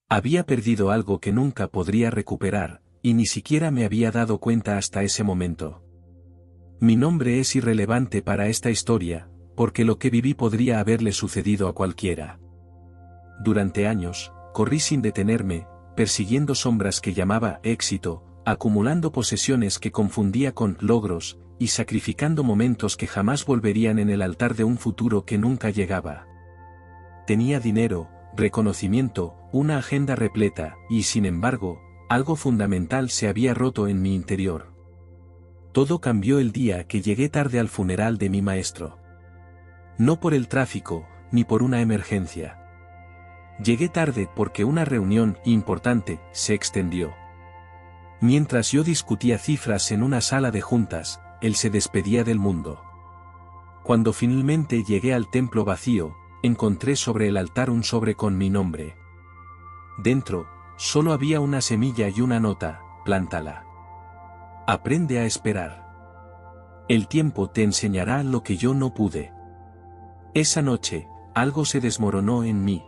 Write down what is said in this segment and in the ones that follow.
Había perdido algo que nunca podría recuperar, y ni siquiera me había dado cuenta hasta ese momento. Mi nombre es irrelevante para esta historia, porque lo que viví podría haberle sucedido a cualquiera. Durante años, corrí sin detenerme, persiguiendo sombras que llamaba éxito, acumulando posesiones que confundía con logros, y sacrificando momentos que jamás volverían en el altar de un futuro que nunca llegaba. Tenía dinero, reconocimiento, una agenda repleta, y sin embargo, algo fundamental se había roto en mi interior. Todo cambió el día que llegué tarde al funeral de mi maestro. No por el tráfico, ni por una emergencia. Llegué tarde porque una reunión importante se extendió. Mientras yo discutía cifras en una sala de juntas, él se despedía del mundo. Cuando finalmente llegué al templo vacío, encontré sobre el altar un sobre con mi nombre. Dentro, solo había una semilla y una nota: plántala. Aprende a esperar. El tiempo te enseñará lo que yo no pude. Esa noche, algo se desmoronó en mí.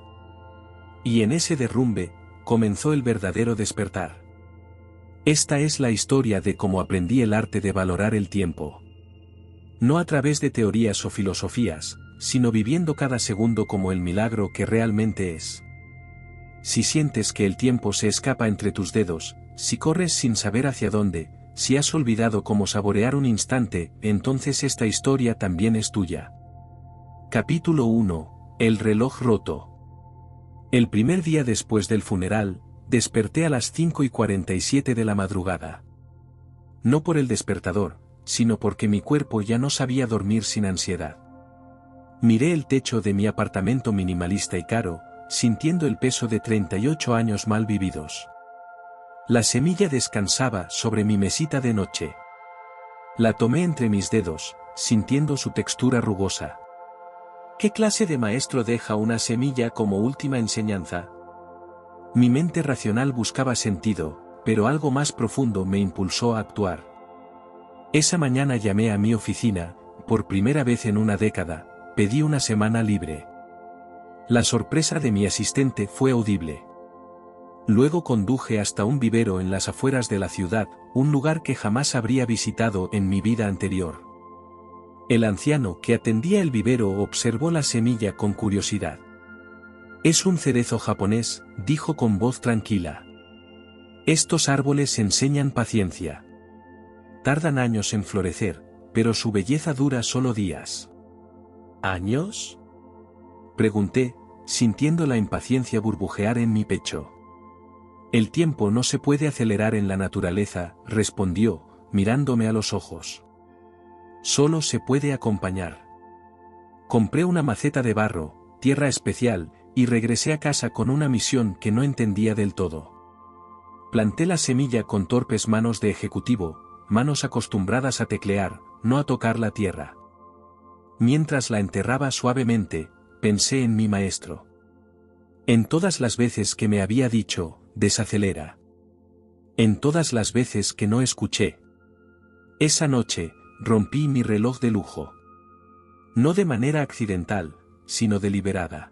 Y en ese derrumbe, comenzó el verdadero despertar. Esta es la historia de cómo aprendí el arte de valorar el tiempo. No a través de teorías o filosofías, sino viviendo cada segundo como el milagro que realmente es. Si sientes que el tiempo se escapa entre tus dedos, si corres sin saber hacia dónde, si has olvidado cómo saborear un instante, entonces esta historia también es tuya. Capítulo 1. El reloj roto. El primer día después del funeral, desperté a las 5:47 de la madrugada. No por el despertador, sino porque mi cuerpo ya no sabía dormir sin ansiedad. Miré el techo de mi apartamento minimalista y caro, sintiendo el peso de 38 años mal vividos. La semilla descansaba sobre mi mesita de noche. La tomé entre mis dedos, sintiendo su textura rugosa. ¿Qué clase de maestro deja una semilla como última enseñanza? Mi mente racional buscaba sentido, pero algo más profundo me impulsó a actuar. Esa mañana llamé a mi oficina, por primera vez en una década, pedí una semana libre. La sorpresa de mi asistente fue audible. Luego conduje hasta un vivero en las afueras de la ciudad, un lugar que jamás habría visitado en mi vida anterior. El anciano que atendía el vivero observó la semilla con curiosidad. «Es un cerezo japonés», dijo con voz tranquila. «Estos árboles enseñan paciencia. Tardan años en florecer, pero su belleza dura solo días». «¿Años?», pregunté, sintiendo la impaciencia burbujear en mi pecho. «El tiempo no se puede acelerar en la naturaleza», respondió, mirándome a los ojos. «Solo se puede acompañar». Compré una maceta de barro, tierra especial, y regresé a casa con una misión que no entendía del todo. Planté la semilla con torpes manos de ejecutivo, manos acostumbradas a teclear, no a tocar la tierra. Mientras la enterraba suavemente, pensé en mi maestro. En todas las veces que me había dicho, desacelera. En todas las veces que no escuché. Esa noche, rompí mi reloj de lujo. No de manera accidental, sino deliberada.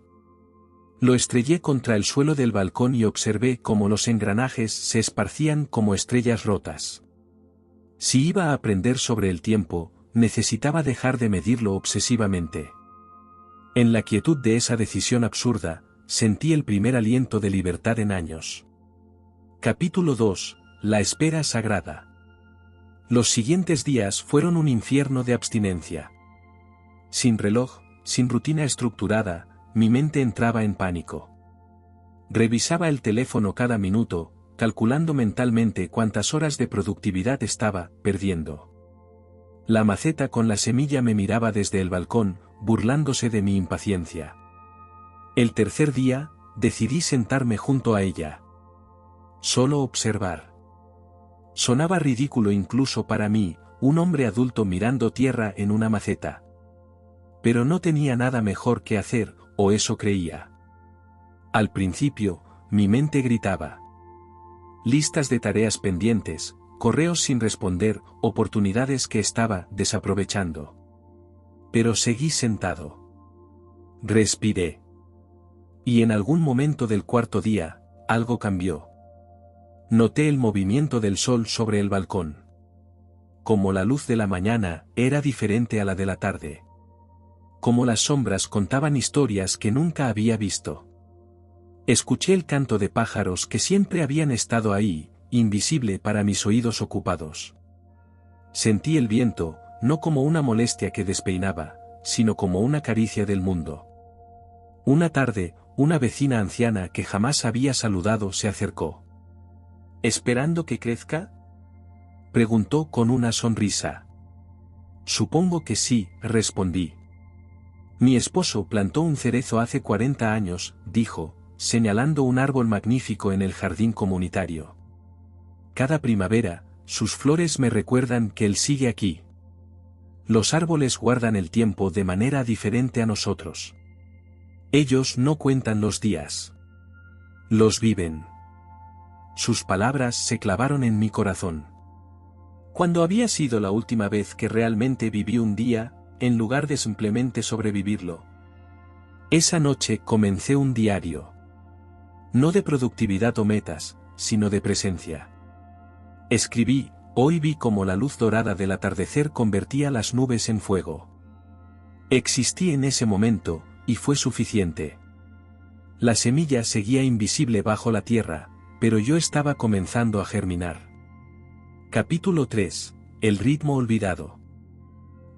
Lo estrellé contra el suelo del balcón y observé cómo los engranajes se esparcían como estrellas rotas. Si iba a aprender sobre el tiempo, necesitaba dejar de medirlo obsesivamente. En la quietud de esa decisión absurda, sentí el primer aliento de libertad en años. Capítulo 2. La espera sagrada. Los siguientes días fueron un infierno de abstinencia. Sin reloj, sin rutina estructurada, mi mente entraba en pánico. Revisaba el teléfono cada minuto, calculando mentalmente cuántas horas de productividad estaba perdiendo. La maceta con la semilla me miraba desde el balcón, burlándose de mi impaciencia. El tercer día, decidí sentarme junto a ella. Solo observar. Sonaba ridículo incluso para mí, un hombre adulto mirando tierra en una maceta. Pero no tenía nada mejor que hacer, o eso creía. Al principio, mi mente gritaba. Listas de tareas pendientes, correos sin responder, oportunidades que estaba desaprovechando. Pero seguí sentado. Respiré. Y en algún momento del cuarto día, algo cambió. Noté el movimiento del sol sobre el balcón. Como la luz de la mañana, era diferente a la de la tarde. Como las sombras contaban historias que nunca había visto. Escuché el canto de pájaros que siempre habían estado ahí, invisible para mis oídos ocupados. Sentí el viento, no como una molestia que despeinaba, sino como una caricia del mundo. Una tarde, una vecina anciana que jamás había saludado se acercó. ¿Esperando que crezca?, preguntó con una sonrisa. Supongo que sí, respondí. Mi esposo plantó un cerezo hace 40 años, dijo, señalando un árbol magnífico en el jardín comunitario. Cada primavera, sus flores me recuerdan que él sigue aquí. Los árboles guardan el tiempo de manera diferente a nosotros. Ellos no cuentan los días. Los viven. Sus palabras se clavaron en mi corazón. ¿Cuándo había sido la última vez que realmente viví un día, en lugar de simplemente sobrevivirlo? Esa noche comencé un diario. No de productividad o metas, sino de presencia. Escribí, hoy vi cómo la luz dorada del atardecer convertía las nubes en fuego. Existí en ese momento, y fue suficiente. La semilla seguía invisible bajo la tierra, pero yo estaba comenzando a germinar. Capítulo 3. El ritmo olvidado.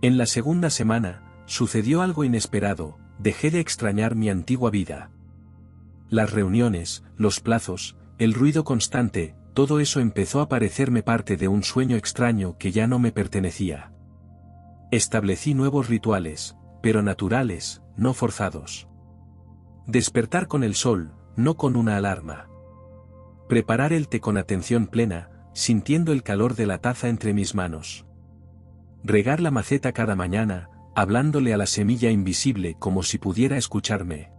En la segunda semana, sucedió algo inesperado, dejé de extrañar mi antigua vida. Las reuniones, los plazos, el ruido constante, todo eso empezó a parecerme parte de un sueño extraño que ya no me pertenecía. Establecí nuevos rituales, pero naturales, no forzados. Despertar con el sol, no con una alarma. Preparar el té con atención plena, sintiendo el calor de la taza entre mis manos. Regar la maceta cada mañana, hablándole a la semilla invisible como si pudiera escucharme.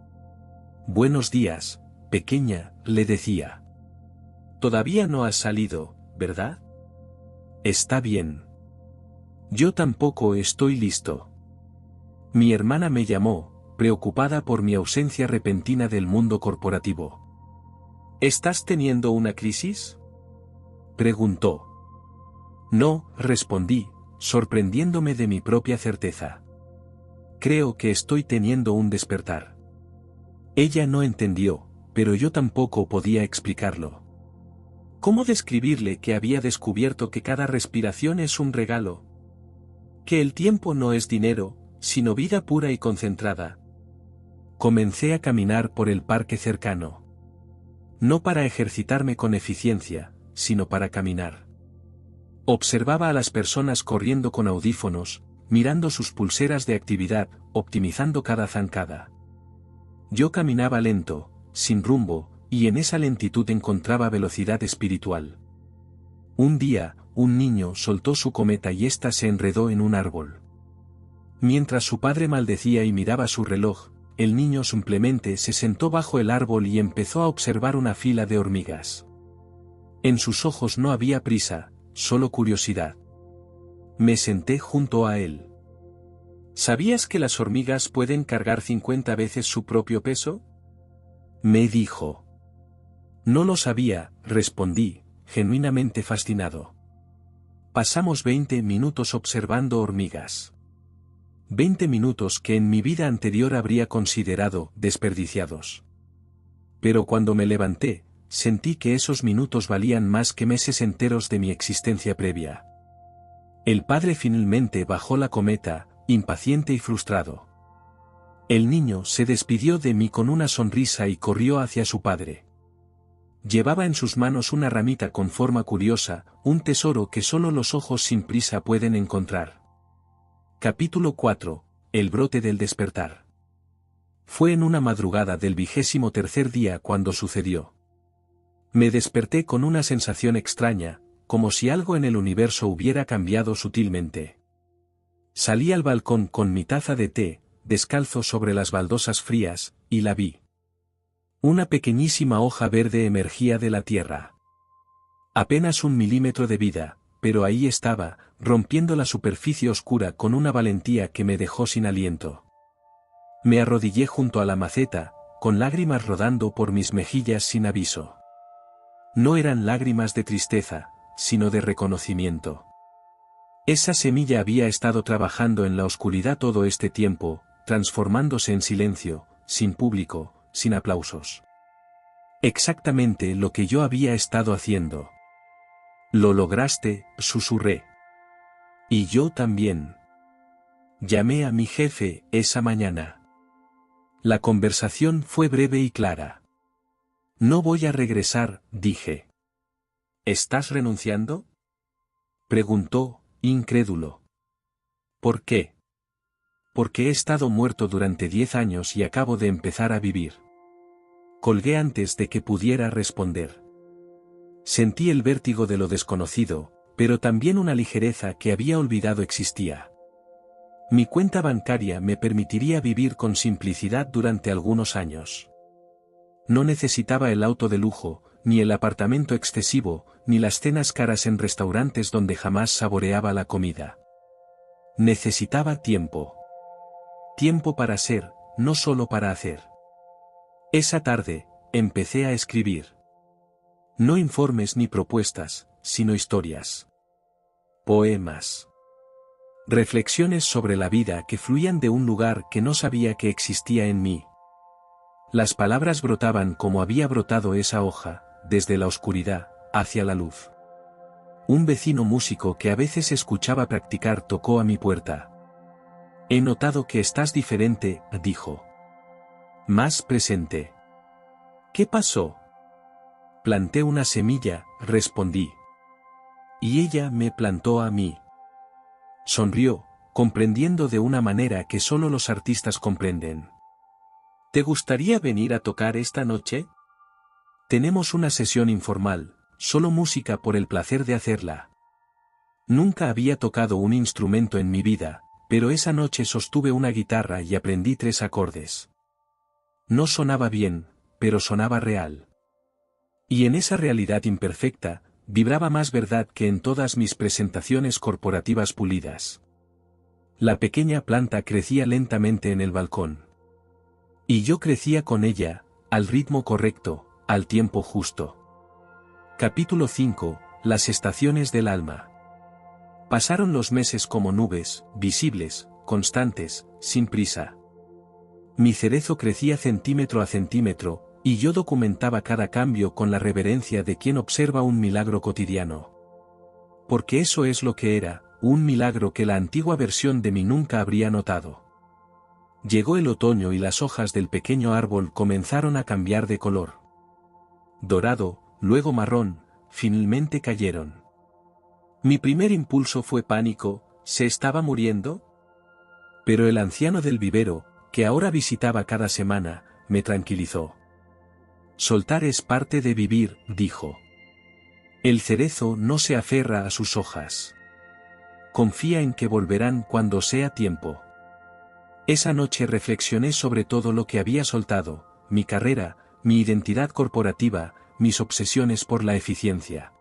Buenos días, pequeña, le decía. Todavía no has salido, ¿verdad? Está bien. Yo tampoco estoy listo. Mi hermana me llamó, preocupada por mi ausencia repentina del mundo corporativo. ¿Estás teniendo una crisis?, preguntó. No, respondí, sorprendiéndome de mi propia certeza. Creo que estoy teniendo un despertar. Ella no entendió, pero yo tampoco podía explicarlo. ¿Cómo describirle que había descubierto que cada respiración es un regalo? Que el tiempo no es dinero, sino vida pura y concentrada. Comencé a caminar por el parque cercano. No para ejercitarme con eficiencia, sino para caminar. Observaba a las personas corriendo con audífonos, mirando sus pulseras de actividad, optimizando cada zancada. Yo caminaba lento, sin rumbo, y en esa lentitud encontraba velocidad espiritual. Un día, un niño soltó su cometa y ésta se enredó en un árbol. Mientras su padre maldecía y miraba su reloj, el niño simplemente se sentó bajo el árbol y empezó a observar una fila de hormigas. En sus ojos no había prisa, solo curiosidad. Me senté junto a él. ¿Sabías que las hormigas pueden cargar 50 veces su propio peso?, me dijo. No lo sabía, respondí, genuinamente fascinado. Pasamos 20 minutos observando hormigas. 20 minutos que en mi vida anterior habría considerado desperdiciados. Pero cuando me levanté, sentí que esos minutos valían más que meses enteros de mi existencia previa. El padre finalmente bajó la cometa, impaciente y frustrado. El niño se despidió de mí con una sonrisa y corrió hacia su padre. Llevaba en sus manos una ramita con forma curiosa, un tesoro que solo los ojos sin prisa pueden encontrar. Capítulo 4. El brote del despertar. Fue en una madrugada del 23º día cuando sucedió. Me desperté con una sensación extraña, como si algo en el universo hubiera cambiado sutilmente. Salí al balcón con mi taza de té, descalzo sobre las baldosas frías, y la vi. Una pequeñísima hoja verde emergía de la tierra. Apenas 1 milímetro de vida, pero ahí estaba, rompiendo la superficie oscura con una valentía que me dejó sin aliento. Me arrodillé junto a la maceta, con lágrimas rodando por mis mejillas sin aviso. No eran lágrimas de tristeza, sino de reconocimiento. Esa semilla había estado trabajando en la oscuridad todo este tiempo, transformándose en silencio, sin público, sin aplausos. Exactamente lo que yo había estado haciendo. Lo lograste, susurré. Y yo también. Llamé a mi jefe esa mañana. La conversación fue breve y clara. No voy a regresar, dije. ¿Estás renunciando? Preguntó, incrédulo. ¿Por qué? Porque he estado muerto durante 10 años y acabo de empezar a vivir. Colgué antes de que pudiera responder. Sentí el vértigo de lo desconocido, pero también una ligereza que había olvidado existía. Mi cuenta bancaria me permitiría vivir con simplicidad durante algunos años. No necesitaba el auto de lujo, ni el apartamento excesivo, ni las cenas caras en restaurantes donde jamás saboreaba la comida. Necesitaba tiempo. Tiempo para ser, no solo para hacer. Esa tarde, empecé a escribir. No informes ni propuestas, sino historias. Poemas. Reflexiones sobre la vida que fluían de un lugar que no sabía que existía en mí. Las palabras brotaban como había brotado esa hoja, desde la oscuridad, hacia la luz. Un vecino músico que a veces escuchaba practicar tocó a mi puerta. He notado que estás diferente, dijo. Más presente. ¿Qué pasó? Planté una semilla, respondí. Y ella me plantó a mí. Sonrió, comprendiendo de una manera que solo los artistas comprenden. ¿Te gustaría venir a tocar esta noche? Tenemos una sesión informal, solo música por el placer de hacerla. Nunca había tocado un instrumento en mi vida, pero esa noche sostuve una guitarra y aprendí 3 acordes. No sonaba bien, pero sonaba real. Y en esa realidad imperfecta, vibraba más verdad que en todas mis presentaciones corporativas pulidas. La pequeña planta crecía lentamente en el balcón. Y yo crecía con ella, al ritmo correcto, al tiempo justo. Capítulo 5. Las estaciones del alma. Pasaron los meses como nubes, visibles, constantes, sin prisa. Mi cerezo crecía centímetro a centímetro, y yo documentaba cada cambio con la reverencia de quien observa un milagro cotidiano. Porque eso es lo que era, un milagro que la antigua versión de mí nunca habría notado. Llegó el otoño y las hojas del pequeño árbol comenzaron a cambiar de color. Dorado, luego marrón, finalmente cayeron. Mi primer impulso fue pánico, ¿se estaba muriendo? Pero el anciano del vivero, que ahora visitaba cada semana, me tranquilizó. Soltar es parte de vivir, dijo. El cerezo no se aferra a sus hojas. Confía en que volverán cuando sea tiempo. Esa noche reflexioné sobre todo lo que había soltado, mi carrera, mi identidad corporativa, mis obsesiones por la eficiencia.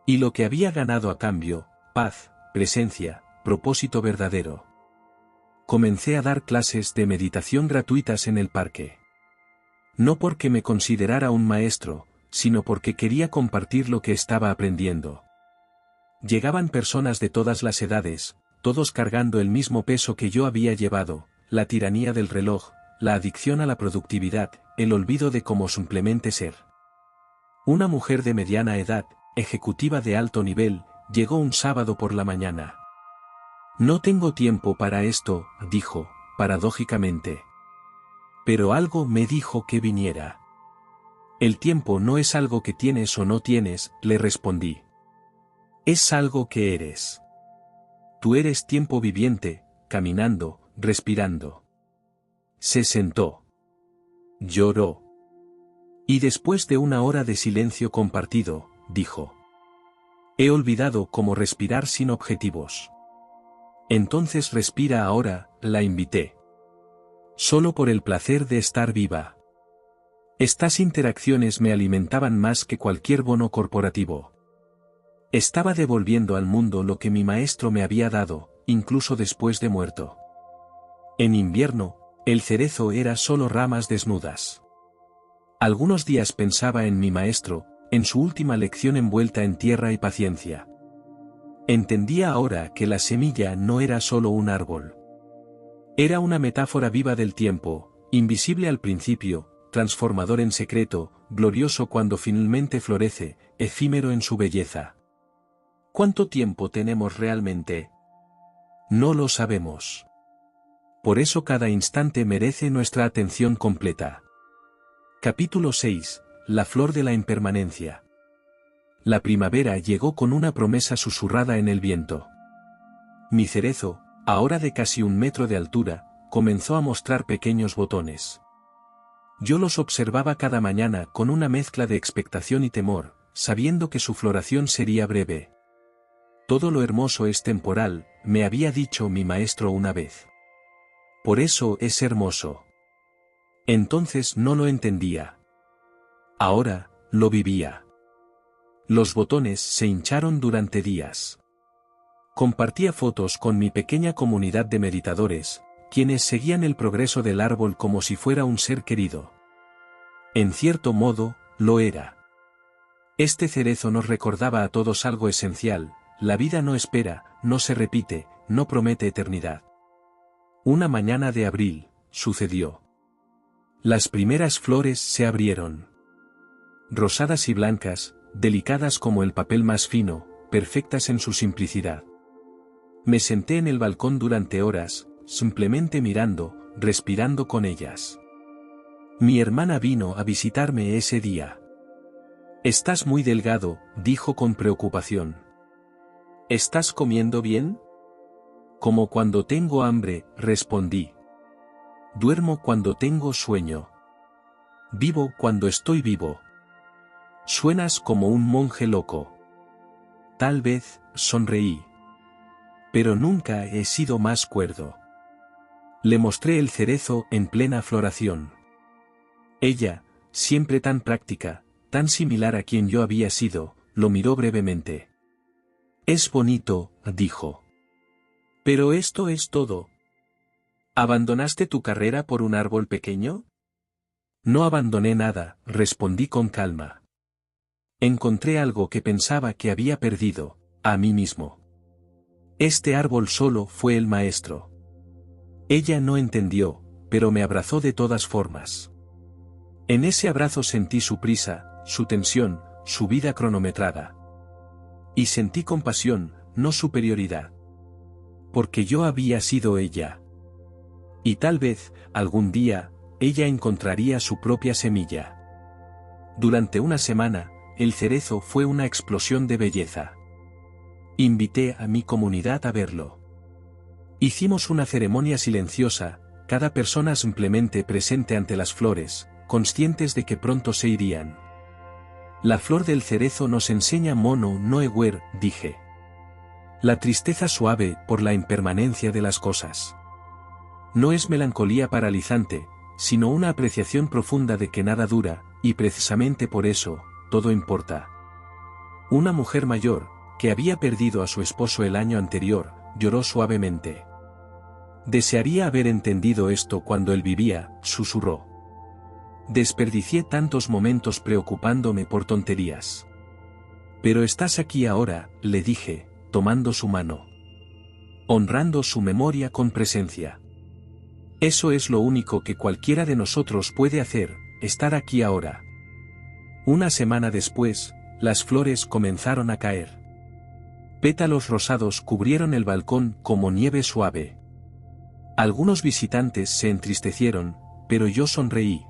Y lo que había ganado a cambio, paz, presencia, propósito verdadero. Comencé a dar clases de meditación gratuitas en el parque. No porque me considerara un maestro, sino porque quería compartir lo que estaba aprendiendo. Llegaban personas de todas las edades, todos cargando el mismo peso que yo había llevado, la tiranía del reloj, la adicción a la productividad, el olvido de cómo simplemente ser. Una mujer de mediana edad, ejecutiva de alto nivel, llegó un sábado por la mañana. No tengo tiempo para esto, dijo, paradójicamente. Pero algo me dijo que viniera. El tiempo no es algo que tienes o no tienes, le respondí. Es algo que eres. Tú eres tiempo viviente, caminando, respirando. Se sentó. Lloró. Y después de una hora de silencio compartido, dijo. He olvidado cómo respirar sin objetivos. Entonces respira ahora, la invité. Solo por el placer de estar viva. Estas interacciones me alimentaban más que cualquier bono corporativo. Estaba devolviendo al mundo lo que mi maestro me había dado, incluso después de muerto. En invierno, el cerezo era solo ramas desnudas. Algunos días pensaba en mi maestro, en su última lección envuelta en tierra y paciencia. Entendía ahora que la semilla no era solo un árbol. Era una metáfora viva del tiempo, invisible al principio, transformador en secreto, glorioso cuando finalmente florece, efímero en su belleza. ¿Cuánto tiempo tenemos realmente? No lo sabemos. Por eso cada instante merece nuestra atención completa. Capítulo 6. La flor de la impermanencia. La primavera llegó con una promesa susurrada en el viento. Mi cerezo, ahora de casi 1 metro de altura, comenzó a mostrar pequeños botones. Yo los observaba cada mañana con una mezcla de expectación y temor, sabiendo que su floración sería breve. Todo lo hermoso es temporal, me había dicho mi maestro una vez. Por eso es hermoso. Entonces no lo entendía. Ahora, lo vivía. Los botones se hincharon durante días. Compartía fotos con mi pequeña comunidad de meditadores, quienes seguían el progreso del árbol como si fuera un ser querido. En cierto modo, lo era. Este cerezo nos recordaba a todos algo esencial: la vida no espera, no se repite, no promete eternidad. Una mañana de abril, sucedió. Las primeras flores se abrieron. Rosadas y blancas, delicadas como el papel más fino, perfectas en su simplicidad. Me senté en el balcón durante horas, simplemente mirando, respirando con ellas. Mi hermana vino a visitarme ese día. «Estás muy delgado», dijo con preocupación. «¿Estás comiendo bien?» «Como cuando tengo hambre», respondí. «Duermo cuando tengo sueño. Vivo cuando estoy vivo». «Suenas como un monje loco». Tal vez, sonreí. Pero nunca he sido más cuerdo. Le mostré el cerezo en plena floración. Ella, siempre tan práctica, tan similar a quien yo había sido, lo miró brevemente. «Es bonito», dijo. «Pero esto es todo». «¿Abandonaste tu carrera por un árbol pequeño?» «No abandoné nada», respondí con calma. Encontré algo que pensaba que había perdido, a mí mismo. Este árbol solo fue el maestro. Ella no entendió, pero me abrazó de todas formas. En ese abrazo sentí su prisa, su tensión, su vida cronometrada. Y sentí compasión, no superioridad. Porque yo había sido ella. Y tal vez, algún día, ella encontraría su propia semilla. Durante una semana, el cerezo fue una explosión de belleza. Invité a mi comunidad a verlo. Hicimos una ceremonia silenciosa, cada persona simplemente presente ante las flores, conscientes de que pronto se irían. La flor del cerezo nos enseña mono no ewer, dije. La tristeza suave por la impermanencia de las cosas. No es melancolía paralizante, sino una apreciación profunda de que nada dura, y precisamente por eso, todo importa. Una mujer mayor, que había perdido a su esposo el año anterior, lloró suavemente. Desearía haber entendido esto cuando él vivía, susurró. Desperdicié tantos momentos preocupándome por tonterías. Pero estás aquí ahora, le dije, tomando su mano. Honrando su memoria con presencia. Eso es lo único que cualquiera de nosotros puede hacer, estar aquí ahora. Una semana después, las flores comenzaron a caer. Pétalos rosados cubrieron el balcón como nieve suave. Algunos visitantes se entristecieron, pero yo sonreí.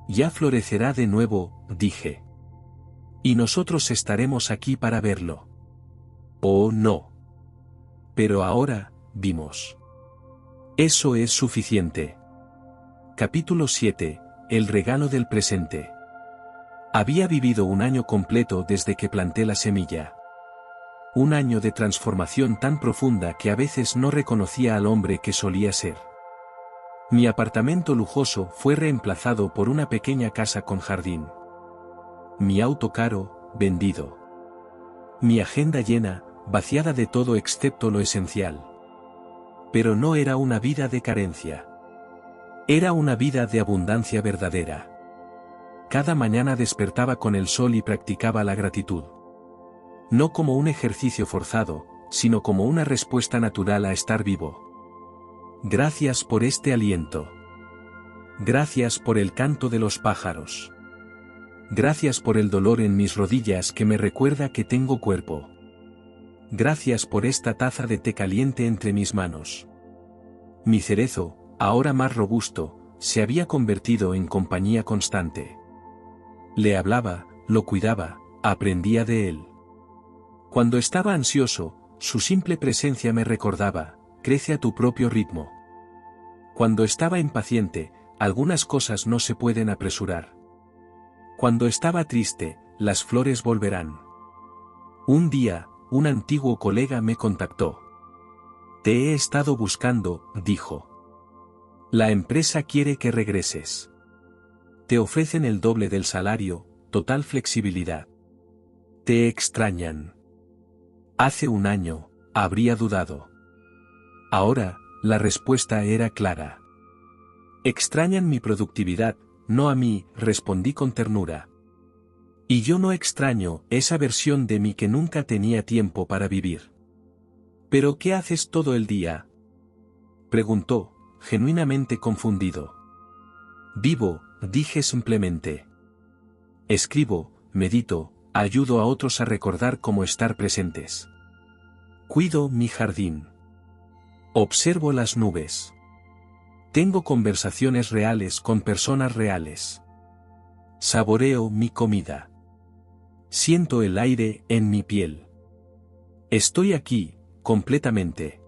Ya florecerá de nuevo, dije. Y nosotros estaremos aquí para verlo. Oh no. Pero ahora, vimos. Eso es suficiente. Capítulo 7. El regalo del presente. Había vivido un año completo desde que planté la semilla. Un año de transformación tan profunda que a veces no reconocía al hombre que solía ser. Mi apartamento lujoso fue reemplazado por una pequeña casa con jardín. Mi auto caro, vendido. Mi agenda llena, vaciada de todo excepto lo esencial. Pero no era una vida de carencia. Era una vida de abundancia verdadera. Cada mañana despertaba con el sol y practicaba la gratitud. No como un ejercicio forzado, sino como una respuesta natural a estar vivo. Gracias por este aliento. Gracias por el canto de los pájaros. Gracias por el dolor en mis rodillas que me recuerda que tengo cuerpo. Gracias por esta taza de té caliente entre mis manos. Mi cerezo, ahora más robusto, se había convertido en compañía constante. Le hablaba, lo cuidaba, aprendía de él. Cuando estaba ansioso, su simple presencia me recordaba, crece a tu propio ritmo. Cuando estaba impaciente, algunas cosas no se pueden apresurar. Cuando estaba triste, las flores volverán. Un día, un antiguo colega me contactó. Te he estado buscando, dijo. La empresa quiere que regreses. Te ofrecen el doble del salario, total flexibilidad. Te extrañan. Hace un año, habría dudado. Ahora, la respuesta era clara. Extrañan mi productividad, no a mí, respondí con ternura. Y yo no extraño esa versión de mí que nunca tenía tiempo para vivir. ¿Pero qué haces todo el día?, preguntó, genuinamente confundido. Vivo, dije simplemente. Escribo, medito, ayudo a otros a recordar cómo estar presentes. Cuido mi jardín. Observo las nubes. Tengo conversaciones reales con personas reales. Saboreo mi comida. Siento el aire en mi piel. Estoy aquí, completamente.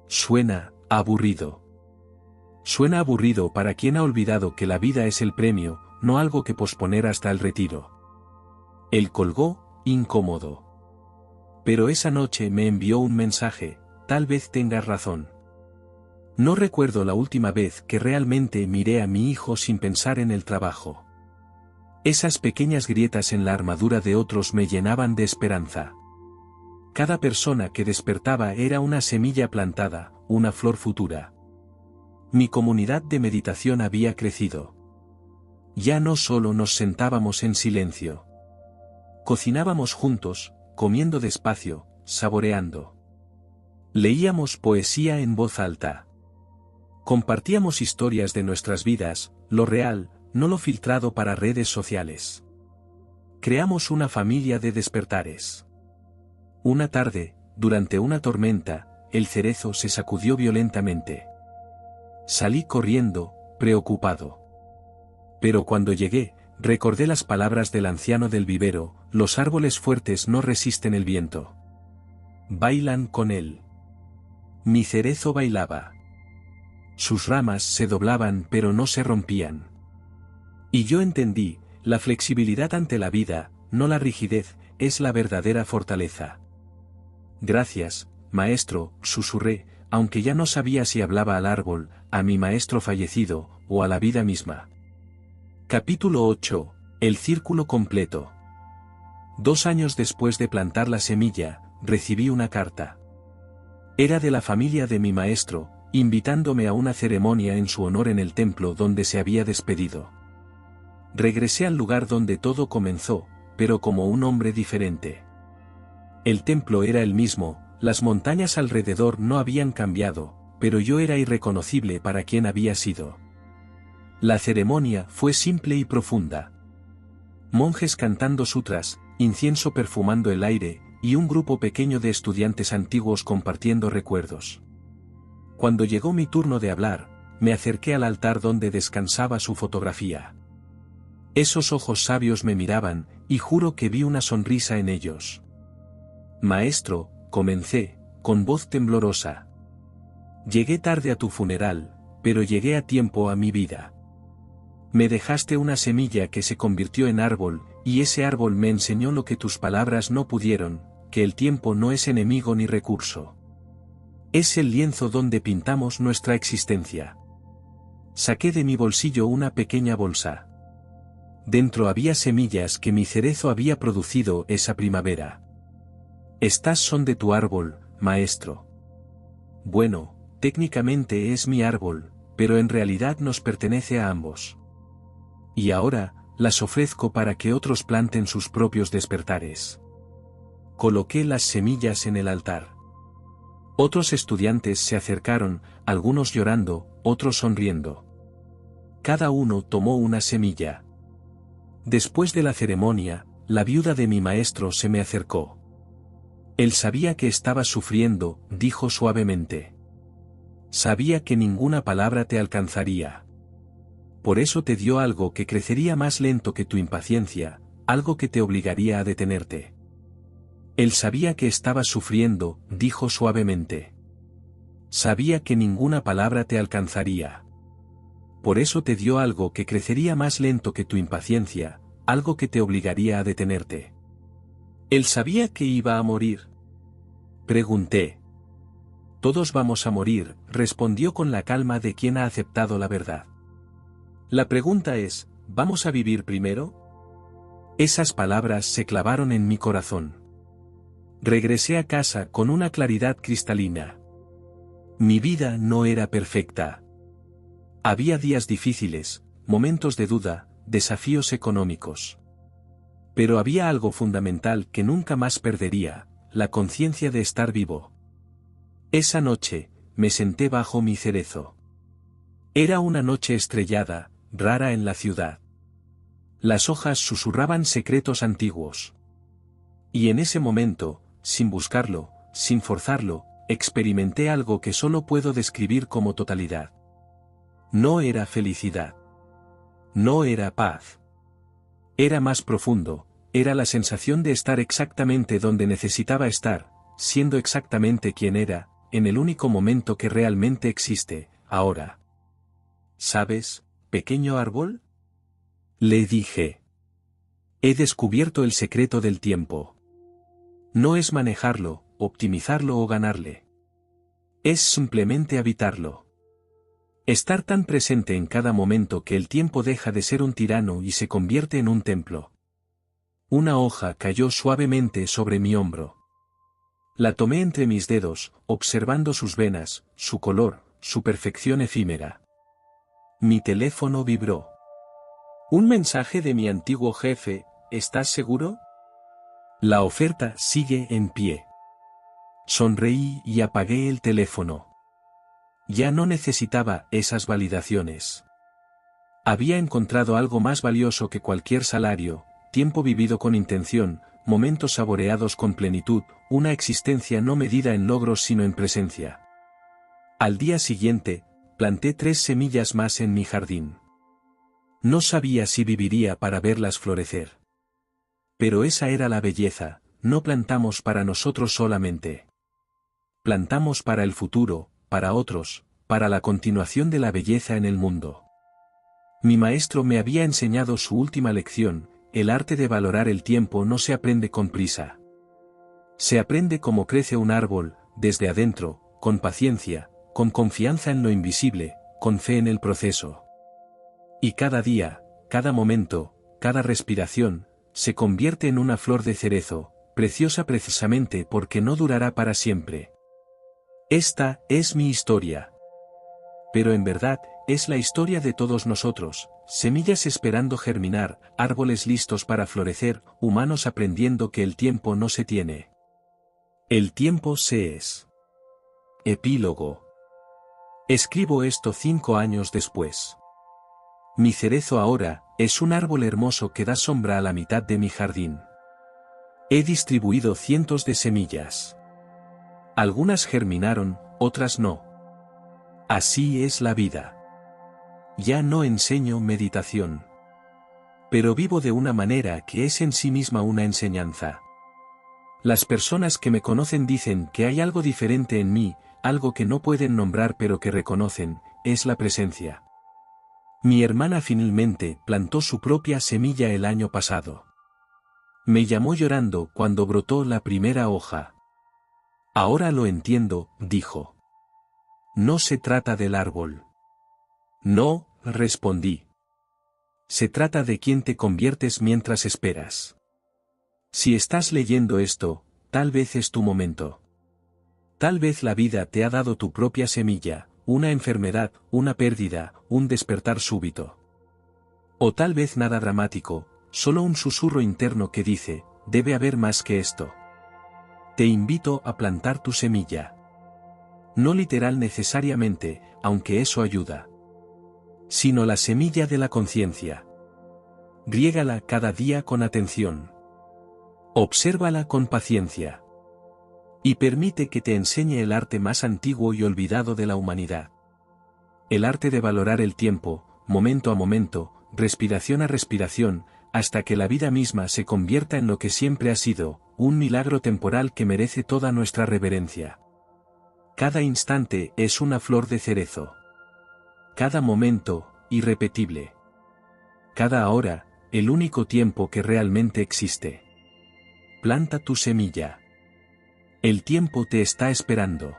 Suena aburrido. Suena aburrido para quien ha olvidado que la vida es el premio, no algo que posponer hasta el retiro. Él colgó, incómodo. Pero esa noche me envió un mensaje, tal vez tengas razón. No recuerdo la última vez que realmente miré a mi hijo sin pensar en el trabajo. Esas pequeñas grietas en la armadura de otros me llenaban de esperanza. Cada persona que despertaba era una semilla plantada, una flor futura. Mi comunidad de meditación había crecido. Ya no solo nos sentábamos en silencio. Cocinábamos juntos, comiendo despacio, saboreando. Leíamos poesía en voz alta. Compartíamos historias de nuestras vidas, lo real, no lo filtrado para redes sociales. Creamos una familia de despertares. Una tarde, durante una tormenta, el cerezo se sacudió violentamente. Salí corriendo, preocupado. Pero cuando llegué, recordé las palabras del anciano del vivero: los árboles fuertes no resisten el viento. Bailan con él. Mi cerezo bailaba. Sus ramas se doblaban pero no se rompían. Y yo entendí, la flexibilidad ante la vida, no la rigidez, es la verdadera fortaleza. Gracias, maestro, susurré, aunque ya no sabía si hablaba al árbol, a mi maestro fallecido, o a la vida misma. Capítulo 8. El círculo completo. 2 años después de plantar la semilla, recibí una carta. Era de la familia de mi maestro, invitándome a una ceremonia en su honor en el templo donde se había despedido. Regresé al lugar donde todo comenzó, pero como un hombre diferente. El templo era el mismo, las montañas alrededor no habían cambiado, pero yo era irreconocible para quien había sido. La ceremonia fue simple y profunda. Monjes cantando sutras, incienso perfumando el aire, y un grupo pequeño de estudiantes antiguos compartiendo recuerdos. Cuando llegó mi turno de hablar, me acerqué al altar donde descansaba su fotografía. Esos ojos sabios me miraban, y juro que vi una sonrisa en ellos. Maestro, comencé, con voz temblorosa. Llegué tarde a tu funeral, pero llegué a tiempo a mi vida. Me dejaste una semilla que se convirtió en árbol, y ese árbol me enseñó lo que tus palabras no pudieron, que el tiempo no es enemigo ni recurso. Es el lienzo donde pintamos nuestra existencia. Saqué de mi bolsillo una pequeña bolsa. Dentro había semillas que mi cerezo había producido esa primavera. Estas son de tu árbol, maestro. Bueno, técnicamente es mi árbol, pero en realidad nos pertenece a ambos. Y ahora, las ofrezco para que otros planten sus propios despertares. Coloqué las semillas en el altar. Otros estudiantes se acercaron, algunos llorando, otros sonriendo. Cada uno tomó una semilla. Después de la ceremonia, la viuda de mi maestro se me acercó. Él sabía que estabas sufriendo, dijo suavemente. Sabía que ninguna palabra te alcanzaría. Por eso te dio algo que crecería más lento que tu impaciencia, algo que te obligaría a detenerte. Él sabía que estabas sufriendo, dijo suavemente. Sabía que ninguna palabra te alcanzaría. Por eso te dio algo que crecería más lento que tu impaciencia, algo que te obligaría a detenerte. ¿Él sabía que iba a morir? Pregunté. Todos vamos a morir, respondió con la calma de quien ha aceptado la verdad. La pregunta es, ¿vamos a vivir primero? Esas palabras se clavaron en mi corazón. Regresé a casa con una claridad cristalina. Mi vida no era perfecta. Había días difíciles, momentos de duda, desafíos económicos. Pero había algo fundamental que nunca más perdería, la conciencia de estar vivo. Esa noche, me senté bajo mi cerezo. Era una noche estrellada, rara en la ciudad. Las hojas susurraban secretos antiguos. Y en ese momento, sin buscarlo, sin forzarlo, experimenté algo que solo puedo describir como totalidad. No era felicidad. No era paz. Era más profundo, era la sensación de estar exactamente donde necesitaba estar, siendo exactamente quien era, en el único momento que realmente existe, ahora. ¿Sabes, pequeño árbol? Le dije. He descubierto el secreto del tiempo. No es manejarlo, optimizarlo o ganarle. Es simplemente habitarlo. Estar tan presente en cada momento que el tiempo deja de ser un tirano y se convierte en un templo. Una hoja cayó suavemente sobre mi hombro. La tomé entre mis dedos, observando sus venas, su color, su perfección efímera. Mi teléfono vibró. Un mensaje de mi antiguo jefe, ¿estás seguro? La oferta sigue en pie. Sonreí y apagué el teléfono. Ya no necesitaba esas validaciones. Había encontrado algo más valioso que cualquier salario, tiempo vivido con intención, momentos saboreados con plenitud, una existencia no medida en logros sino en presencia. Al día siguiente, planté 3 semillas más en mi jardín. No sabía si viviría para verlas florecer. Pero esa era la belleza, no plantamos para nosotros solamente. Plantamos para el futuro, para otros, para la continuación de la belleza en el mundo. Mi maestro me había enseñado su última lección, el arte de valorar el tiempo no se aprende con prisa. Se aprende como crece un árbol, desde adentro, con paciencia, con confianza en lo invisible, con fe en el proceso. Y cada día, cada momento, cada respiración, se convierte en una flor de cerezo, preciosa precisamente porque no durará para siempre. Esta es mi historia. Pero en verdad, es la historia de todos nosotros, semillas esperando germinar, árboles listos para florecer, humanos aprendiendo que el tiempo no se tiene. El tiempo se es. Epílogo. Escribo esto 5 años después. Mi cerezo ahora, es un árbol hermoso que da sombra a la mitad de mi jardín. He distribuido cientos de semillas. Algunas germinaron, otras no. Así es la vida. Ya no enseño meditación. Pero vivo de una manera que es en sí misma una enseñanza. Las personas que me conocen dicen que hay algo diferente en mí, algo que no pueden nombrar pero que reconocen, es la presencia. Mi hermana finalmente plantó su propia semilla el año pasado. Me llamó llorando cuando brotó la primera hoja. Ahora lo entiendo, dijo. No se trata del árbol. No, respondí. Se trata de quién te conviertes mientras esperas. Si estás leyendo esto, tal vez es tu momento. Tal vez la vida te ha dado tu propia semilla, una enfermedad, una pérdida, un despertar súbito. O tal vez nada dramático, solo un susurro interno que dice, debe haber más que esto. Te invito a plantar tu semilla. No literal necesariamente, aunque eso ayuda. Sino la semilla de la conciencia. Riégala cada día con atención. Obsérvala con paciencia. Y permite que te enseñe el arte más antiguo y olvidado de la humanidad. El arte de valorar el tiempo, momento a momento, respiración a respiración, hasta que la vida misma se convierta en lo que siempre ha sido, un milagro temporal que merece toda nuestra reverencia. Cada instante es una flor de cerezo. Cada momento, irrepetible. Cada hora, el único tiempo que realmente existe. Planta tu semilla. El tiempo te está esperando.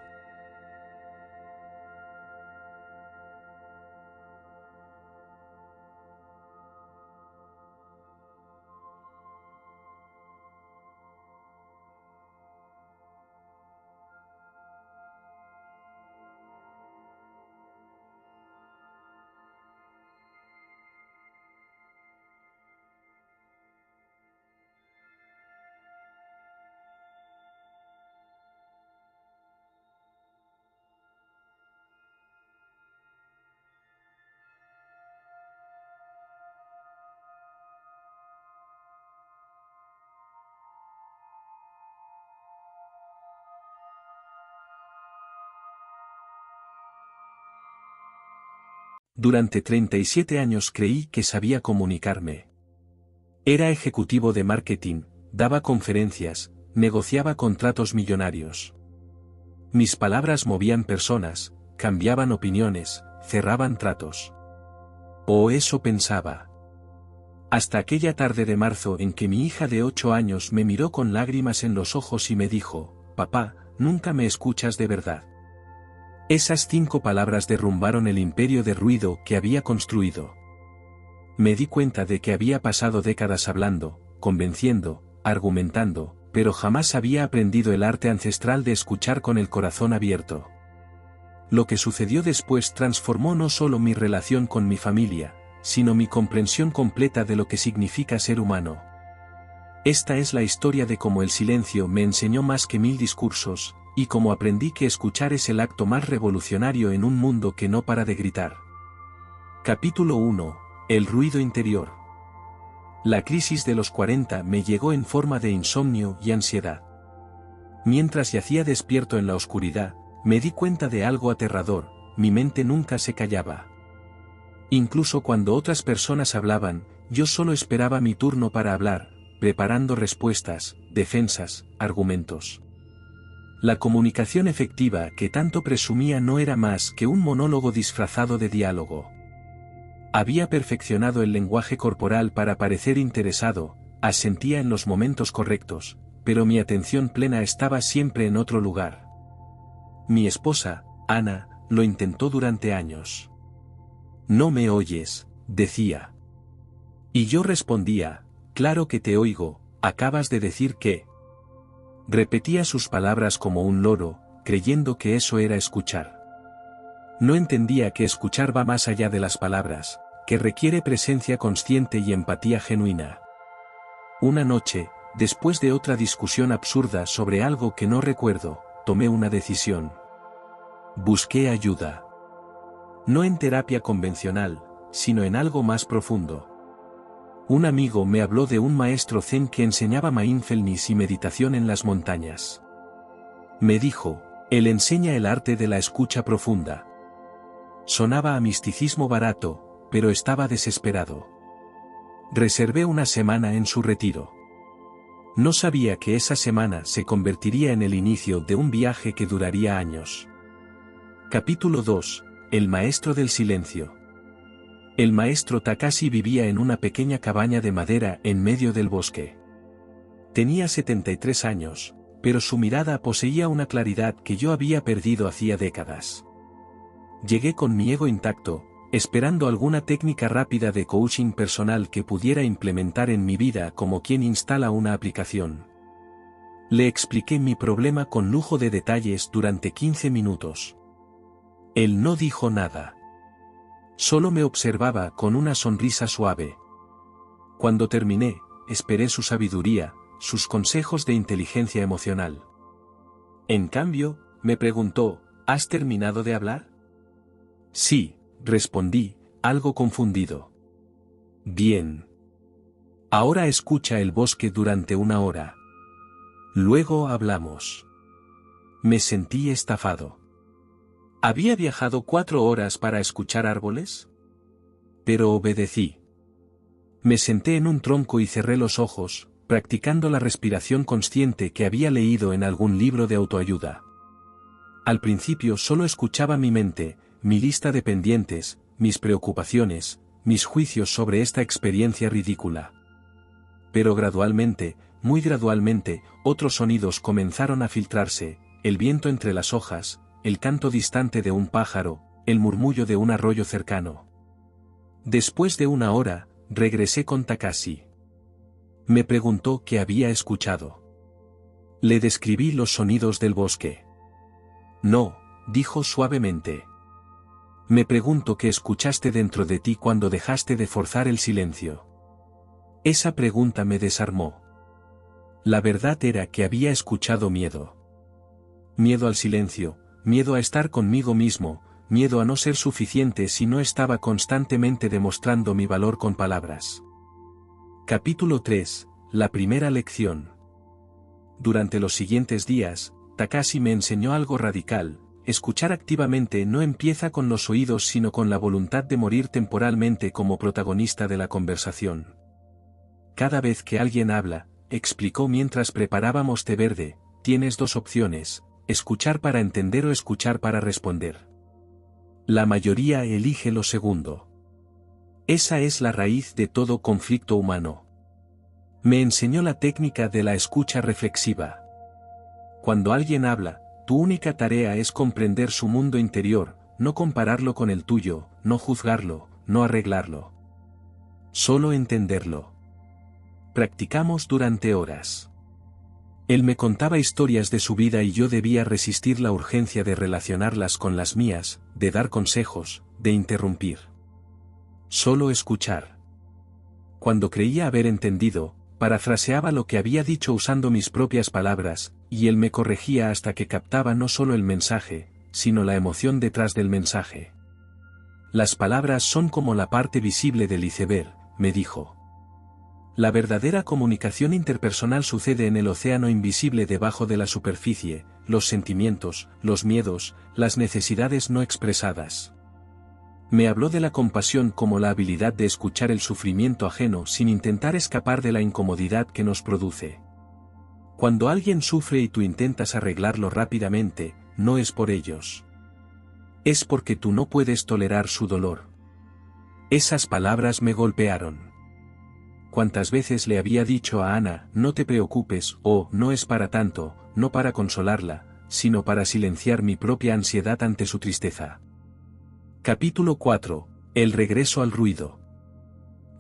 Durante 37 años creí que sabía comunicarme. Era ejecutivo de marketing, daba conferencias, negociaba contratos millonarios. Mis palabras movían personas, cambiaban opiniones, cerraban tratos. O eso pensaba. Hasta aquella tarde de marzo en que mi hija de 8 años me miró con lágrimas en los ojos y me dijo, «Papá, nunca me escuchas de verdad». Esas 5 palabras derrumbaron el imperio de ruido que había construido. Me di cuenta de que había pasado décadas hablando, convenciendo, argumentando, pero jamás había aprendido el arte ancestral de escuchar con el corazón abierto. Lo que sucedió después transformó no solo mi relación con mi familia, sino mi comprensión completa de lo que significa ser humano. Esta es la historia de cómo el silencio me enseñó más que 1000 discursos, y cómo aprendí que escuchar es el acto más revolucionario en un mundo que no para de gritar. Capítulo 1. El ruido interior. La crisis de los 40 me llegó en forma de insomnio y ansiedad. Mientras yacía despierto en la oscuridad, me di cuenta de algo aterrador, mi mente nunca se callaba. Incluso cuando otras personas hablaban, yo solo esperaba mi turno para hablar, preparando respuestas, defensas, argumentos. La comunicación efectiva que tanto presumía no era más que un monólogo disfrazado de diálogo. Había perfeccionado el lenguaje corporal para parecer interesado, asentía en los momentos correctos, pero mi atención plena estaba siempre en otro lugar. Mi esposa, Ana, lo intentó durante años. «No me oyes», decía. Y yo respondía, «Claro que te oigo, acabas de decir que». Repetía sus palabras como un loro, creyendo que eso era escuchar. No entendía que escuchar va más allá de las palabras, que requiere presencia consciente y empatía genuina. Una noche, después de otra discusión absurda sobre algo que no recuerdo, tomé una decisión. Busqué ayuda. No en terapia convencional, sino en algo más profundo. Un amigo me habló de un maestro zen que enseñaba mindfulness y meditación en las montañas. Me dijo, él enseña el arte de la escucha profunda. Sonaba a misticismo barato, pero estaba desesperado. Reservé una semana en su retiro. No sabía que esa semana se convertiría en el inicio de un viaje que duraría años. Capítulo 2. El maestro del silencio. El maestro Takashi vivía en una pequeña cabaña de madera en medio del bosque. Tenía 73 años, pero su mirada poseía una claridad que yo había perdido hacía décadas. Llegué con mi ego intacto, esperando alguna técnica rápida de coaching personal que pudiera implementar en mi vida como quien instala una aplicación. Le expliqué mi problema con lujo de detalles durante 15 minutos. Él no dijo nada. Solo me observaba con una sonrisa suave, Cuando terminé, esperé su sabiduría, sus consejos de inteligencia emocional. En cambio, me preguntó, ¿has terminado de hablar? Sí, respondí, algo confundido. Bien. Ahora escucha el bosque durante 1 hora. Luego hablamos. Me sentí estafado. ¿Había viajado 4 horas para escuchar árboles? Pero obedecí. Me senté en un tronco y cerré los ojos, practicando la respiración consciente que había leído en algún libro de autoayuda. Al principio solo escuchaba mi mente, mi lista de pendientes, mis preocupaciones, mis juicios sobre esta experiencia ridícula. Pero gradualmente, muy gradualmente, otros sonidos comenzaron a filtrarse, el viento entre las hojas, el canto distante de un pájaro, el murmullo de un arroyo cercano. Después de 1 hora, regresé con Takashi. Me preguntó qué había escuchado. Le describí los sonidos del bosque. No, dijo suavemente. Me pregunto qué escuchaste dentro de ti cuando dejaste de forzar el silencio. Esa pregunta me desarmó. La verdad era que había escuchado miedo. Miedo al silencio, miedo a estar conmigo mismo, miedo a no ser suficiente si no estaba constantemente demostrando mi valor con palabras. Capítulo 3. La primera lección. Durante los siguientes días, Takashi me enseñó algo radical: escuchar activamente no empieza con los oídos sino con la voluntad de morir temporalmente como protagonista de la conversación. Cada vez que alguien habla, explicó mientras preparábamos té verde, tienes 2 opciones, escuchar para entender o escuchar para responder. La mayoría elige lo segundo. Esa es la raíz de todo conflicto humano. Me enseñó la técnica de la escucha reflexiva. Cuando alguien habla, tu única tarea es comprender su mundo interior, no compararlo con el tuyo, no juzgarlo, no arreglarlo. Solo entenderlo. Practicamos durante horas. Él me contaba historias de su vida y yo debía resistir la urgencia de relacionarlas con las mías, de dar consejos, de interrumpir. Solo escuchar. Cuando creía haber entendido, parafraseaba lo que había dicho usando mis propias palabras, y él me corregía hasta que captaba no solo el mensaje, sino la emoción detrás del mensaje. Las palabras son como la parte visible del iceberg, me dijo. La verdadera comunicación interpersonal sucede en el océano invisible debajo de la superficie, los sentimientos, los miedos, las necesidades no expresadas. Me habló de la compasión como la habilidad de escuchar el sufrimiento ajeno sin intentar escapar de la incomodidad que nos produce. Cuando alguien sufre y tú intentas arreglarlo rápidamente, no es por ellos. Es porque tú no puedes tolerar su dolor. Esas palabras me golpearon. ¿Cuántas veces le había dicho a Ana, no te preocupes, o no es para tanto, no para consolarla, sino para silenciar mi propia ansiedad ante su tristeza? Capítulo 4. El regreso al ruido.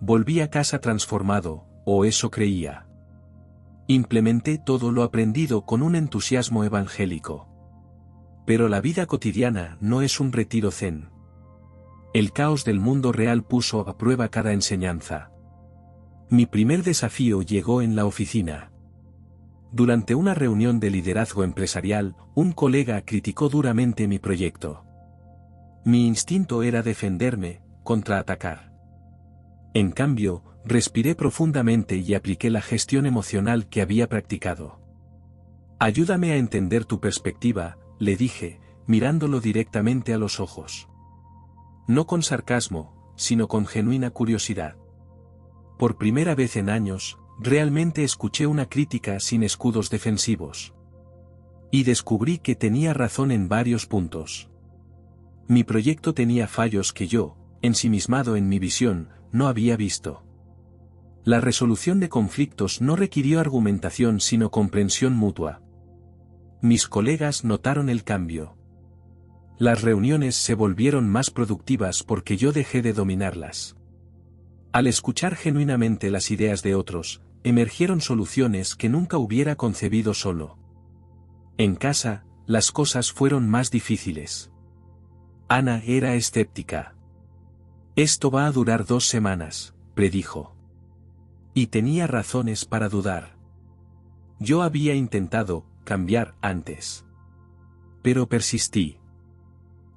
Volví a casa transformado, o eso creía. Implementé todo lo aprendido con un entusiasmo evangélico. Pero la vida cotidiana no es un retiro zen. El caos del mundo real puso a prueba cada enseñanza. Mi primer desafío llegó en la oficina. Durante una reunión de liderazgo empresarial, un colega criticó duramente mi proyecto. Mi instinto era defenderme, contraatacar. En cambio, respiré profundamente y apliqué la gestión emocional que había practicado. Ayúdame a entender tu perspectiva, le dije, mirándolo directamente a los ojos. No con sarcasmo, sino con genuina curiosidad. Por primera vez en años, realmente escuché una crítica sin escudos defensivos. Y descubrí que tenía razón en varios puntos. Mi proyecto tenía fallos que yo, ensimismado en mi visión, no había visto. La resolución de conflictos no requirió argumentación sino comprensión mutua. Mis colegas notaron el cambio. Las reuniones se volvieron más productivas porque yo dejé de dominarlas. Al escuchar genuinamente las ideas de otros, emergieron soluciones que nunca hubiera concebido solo. En casa, las cosas fueron más difíciles. Ana era escéptica. Esto va a durar 2 semanas, predijo. Y tenía razones para dudar. Yo había intentado cambiar antes. Pero persistí.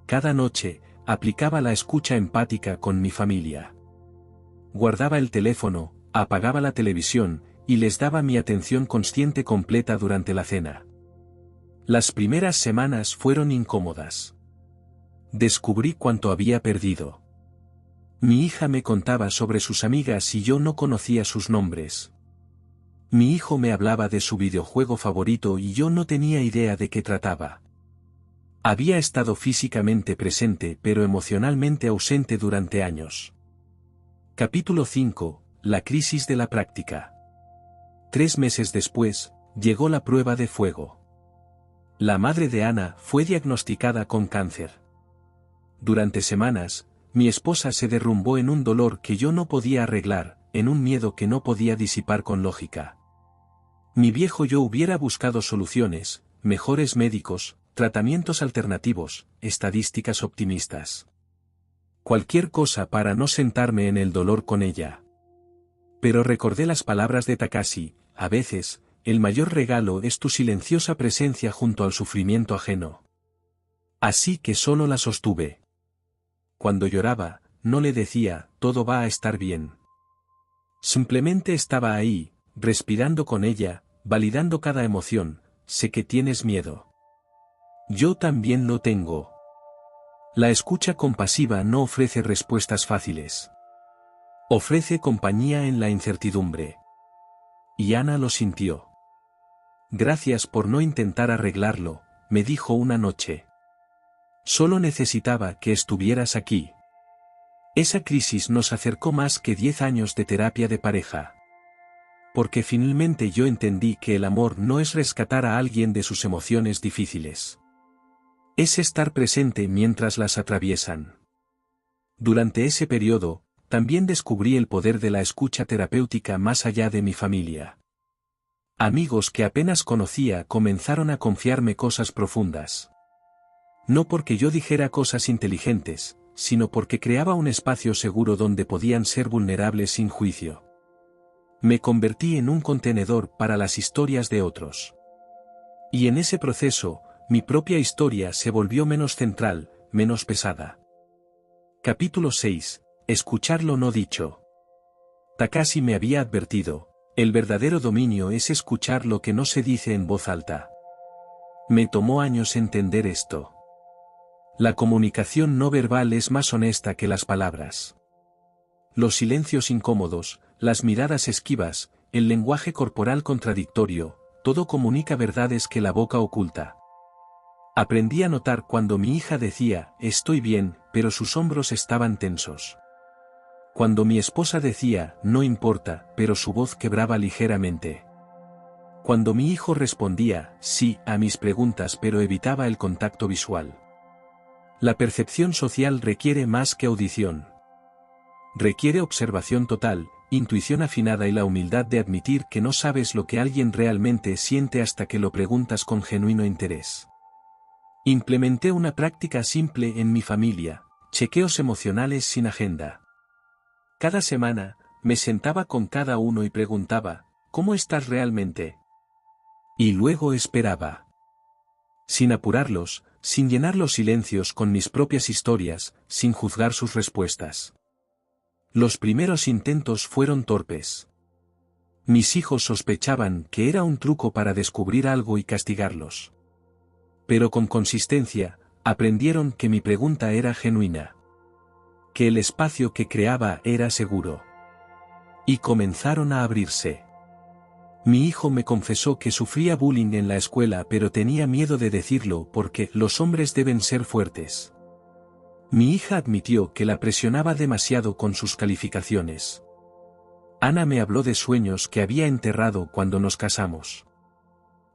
Cada noche, aplicaba la escucha empática con mi familia. Guardaba el teléfono, apagaba la televisión, y les daba mi atención consciente completa durante la cena. Las primeras semanas fueron incómodas. Descubrí cuánto había perdido. Mi hija me contaba sobre sus amigas y yo no conocía sus nombres. Mi hijo me hablaba de su videojuego favorito y yo no tenía idea de qué trataba. Había estado físicamente presente pero emocionalmente ausente durante años. Capítulo 5. La crisis de la práctica. 3 meses después, llegó la prueba de fuego. La madre de Ana fue diagnosticada con cáncer. Durante semanas, mi esposa se derrumbó en un dolor que yo no podía arreglar, en un miedo que no podía disipar con lógica. Mi viejo yo hubiera buscado soluciones, mejores médicos, tratamientos alternativos, estadísticas optimistas. Cualquier cosa para no sentarme en el dolor con ella. Pero recordé las palabras de Takashi: a veces, el mayor regalo es tu silenciosa presencia junto al sufrimiento ajeno. Así que solo la sostuve. Cuando lloraba, no le decía, todo va a estar bien. Simplemente estaba ahí, respirando con ella, validando cada emoción. Sé que tienes miedo. Yo también lo tengo. La escucha compasiva no ofrece respuestas fáciles. Ofrece compañía en la incertidumbre. Y Ana lo sintió. Gracias por no intentar arreglarlo, me dijo una noche. Solo necesitaba que estuvieras aquí. Esa crisis nos acercó más que 10 años de terapia de pareja. Porque finalmente yo entendí que el amor no es rescatar a alguien de sus emociones difíciles. Es estar presente mientras las atraviesan. Durante ese periodo, también descubrí el poder de la escucha terapéutica más allá de mi familia. Amigos que apenas conocía comenzaron a confiarme cosas profundas. No porque yo dijera cosas inteligentes, sino porque creaba un espacio seguro donde podían ser vulnerables sin juicio. Me convertí en un contenedor para las historias de otros. Y en ese proceso, mi propia historia se volvió menos central, menos pesada. Capítulo 6. Escuchar lo no dicho. Takashi me había advertido: el verdadero dominio es escuchar lo que no se dice en voz alta. Me tomó años entender esto. La comunicación no verbal es más honesta que las palabras. Los silencios incómodos, las miradas esquivas, el lenguaje corporal contradictorio, todo comunica verdades que la boca oculta. Aprendí a notar cuando mi hija decía, estoy bien, pero sus hombros estaban tensos. Cuando mi esposa decía, no importa, pero su voz quebraba ligeramente. Cuando mi hijo respondía, sí, a mis preguntas pero evitaba el contacto visual. La percepción social requiere más que audición. Requiere observación total, intuición afinada y la humildad de admitir que no sabes lo que alguien realmente siente hasta que lo preguntas con genuino interés. Implementé una práctica simple en mi familia: chequeos emocionales sin agenda. Cada semana, me sentaba con cada uno y preguntaba, ¿cómo estás realmente? Y luego esperaba. Sin apurarlos, sin llenar los silencios con mis propias historias, sin juzgar sus respuestas. Los primeros intentos fueron torpes. Mis hijos sospechaban que era un truco para descubrir algo y castigarlos. Pero con consistencia, aprendieron que mi pregunta era genuina. Que el espacio que creaba era seguro. Y comenzaron a abrirse. Mi hijo me confesó que sufría bullying en la escuela pero tenía miedo de decirlo porque los hombres deben ser fuertes. Mi hija admitió que la presionaba demasiado con sus calificaciones. Ana me habló de sueños que había enterrado cuando nos casamos.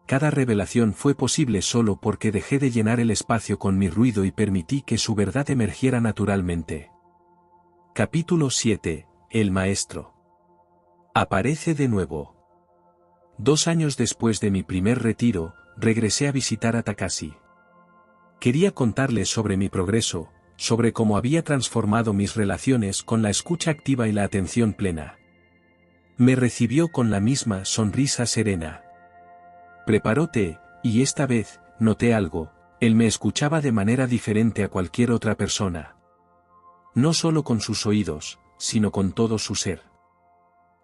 Cada revelación fue posible solo porque dejé de llenar el espacio con mi ruido y permití que su verdad emergiera naturalmente. Capítulo 7. El maestro. Aparece de nuevo. 2 años después de mi primer retiro, regresé a visitar a Takashi. Quería contarle sobre mi progreso, sobre cómo había transformado mis relaciones con la escucha activa y la atención plena. Me recibió con la misma sonrisa serena. Preparó té, y esta vez, noté algo, él me escuchaba de manera diferente a cualquier otra persona. No solo con sus oídos, sino con todo su ser.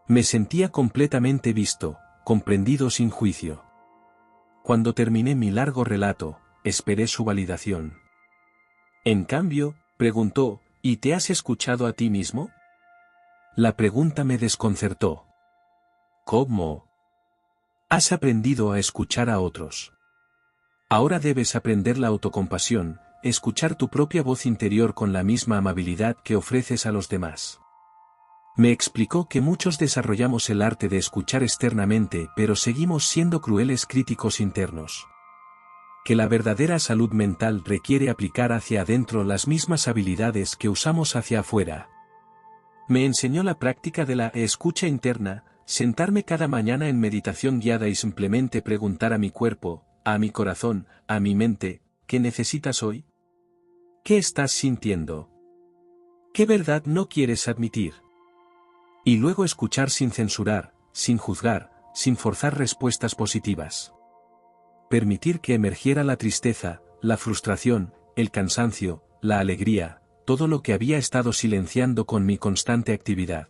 Me sentía completamente visto, comprendido sin juicio. Cuando terminé mi largo relato, esperé su validación. En cambio, preguntó, ¿y te has escuchado a ti mismo? La pregunta me desconcertó. ¿Cómo? Has aprendido a escuchar a otros. Ahora debes aprender la autocompasión, escuchar tu propia voz interior con la misma amabilidad que ofreces a los demás. Me explicó que muchos desarrollamos el arte de escuchar externamente pero seguimos siendo crueles críticos internos. Que la verdadera salud mental requiere aplicar hacia adentro las mismas habilidades que usamos hacia afuera. Me enseñó la práctica de la escucha interna, sentarme cada mañana en meditación guiada y simplemente preguntar a mi cuerpo, a mi corazón, a mi mente, ¿qué necesitas hoy? ¿Qué estás sintiendo? ¿Qué verdad no quieres admitir? Y luego escuchar sin censurar, sin juzgar, sin forzar respuestas positivas. Permitir que emergiera la tristeza, la frustración, el cansancio, la alegría, todo lo que había estado silenciando con mi constante actividad.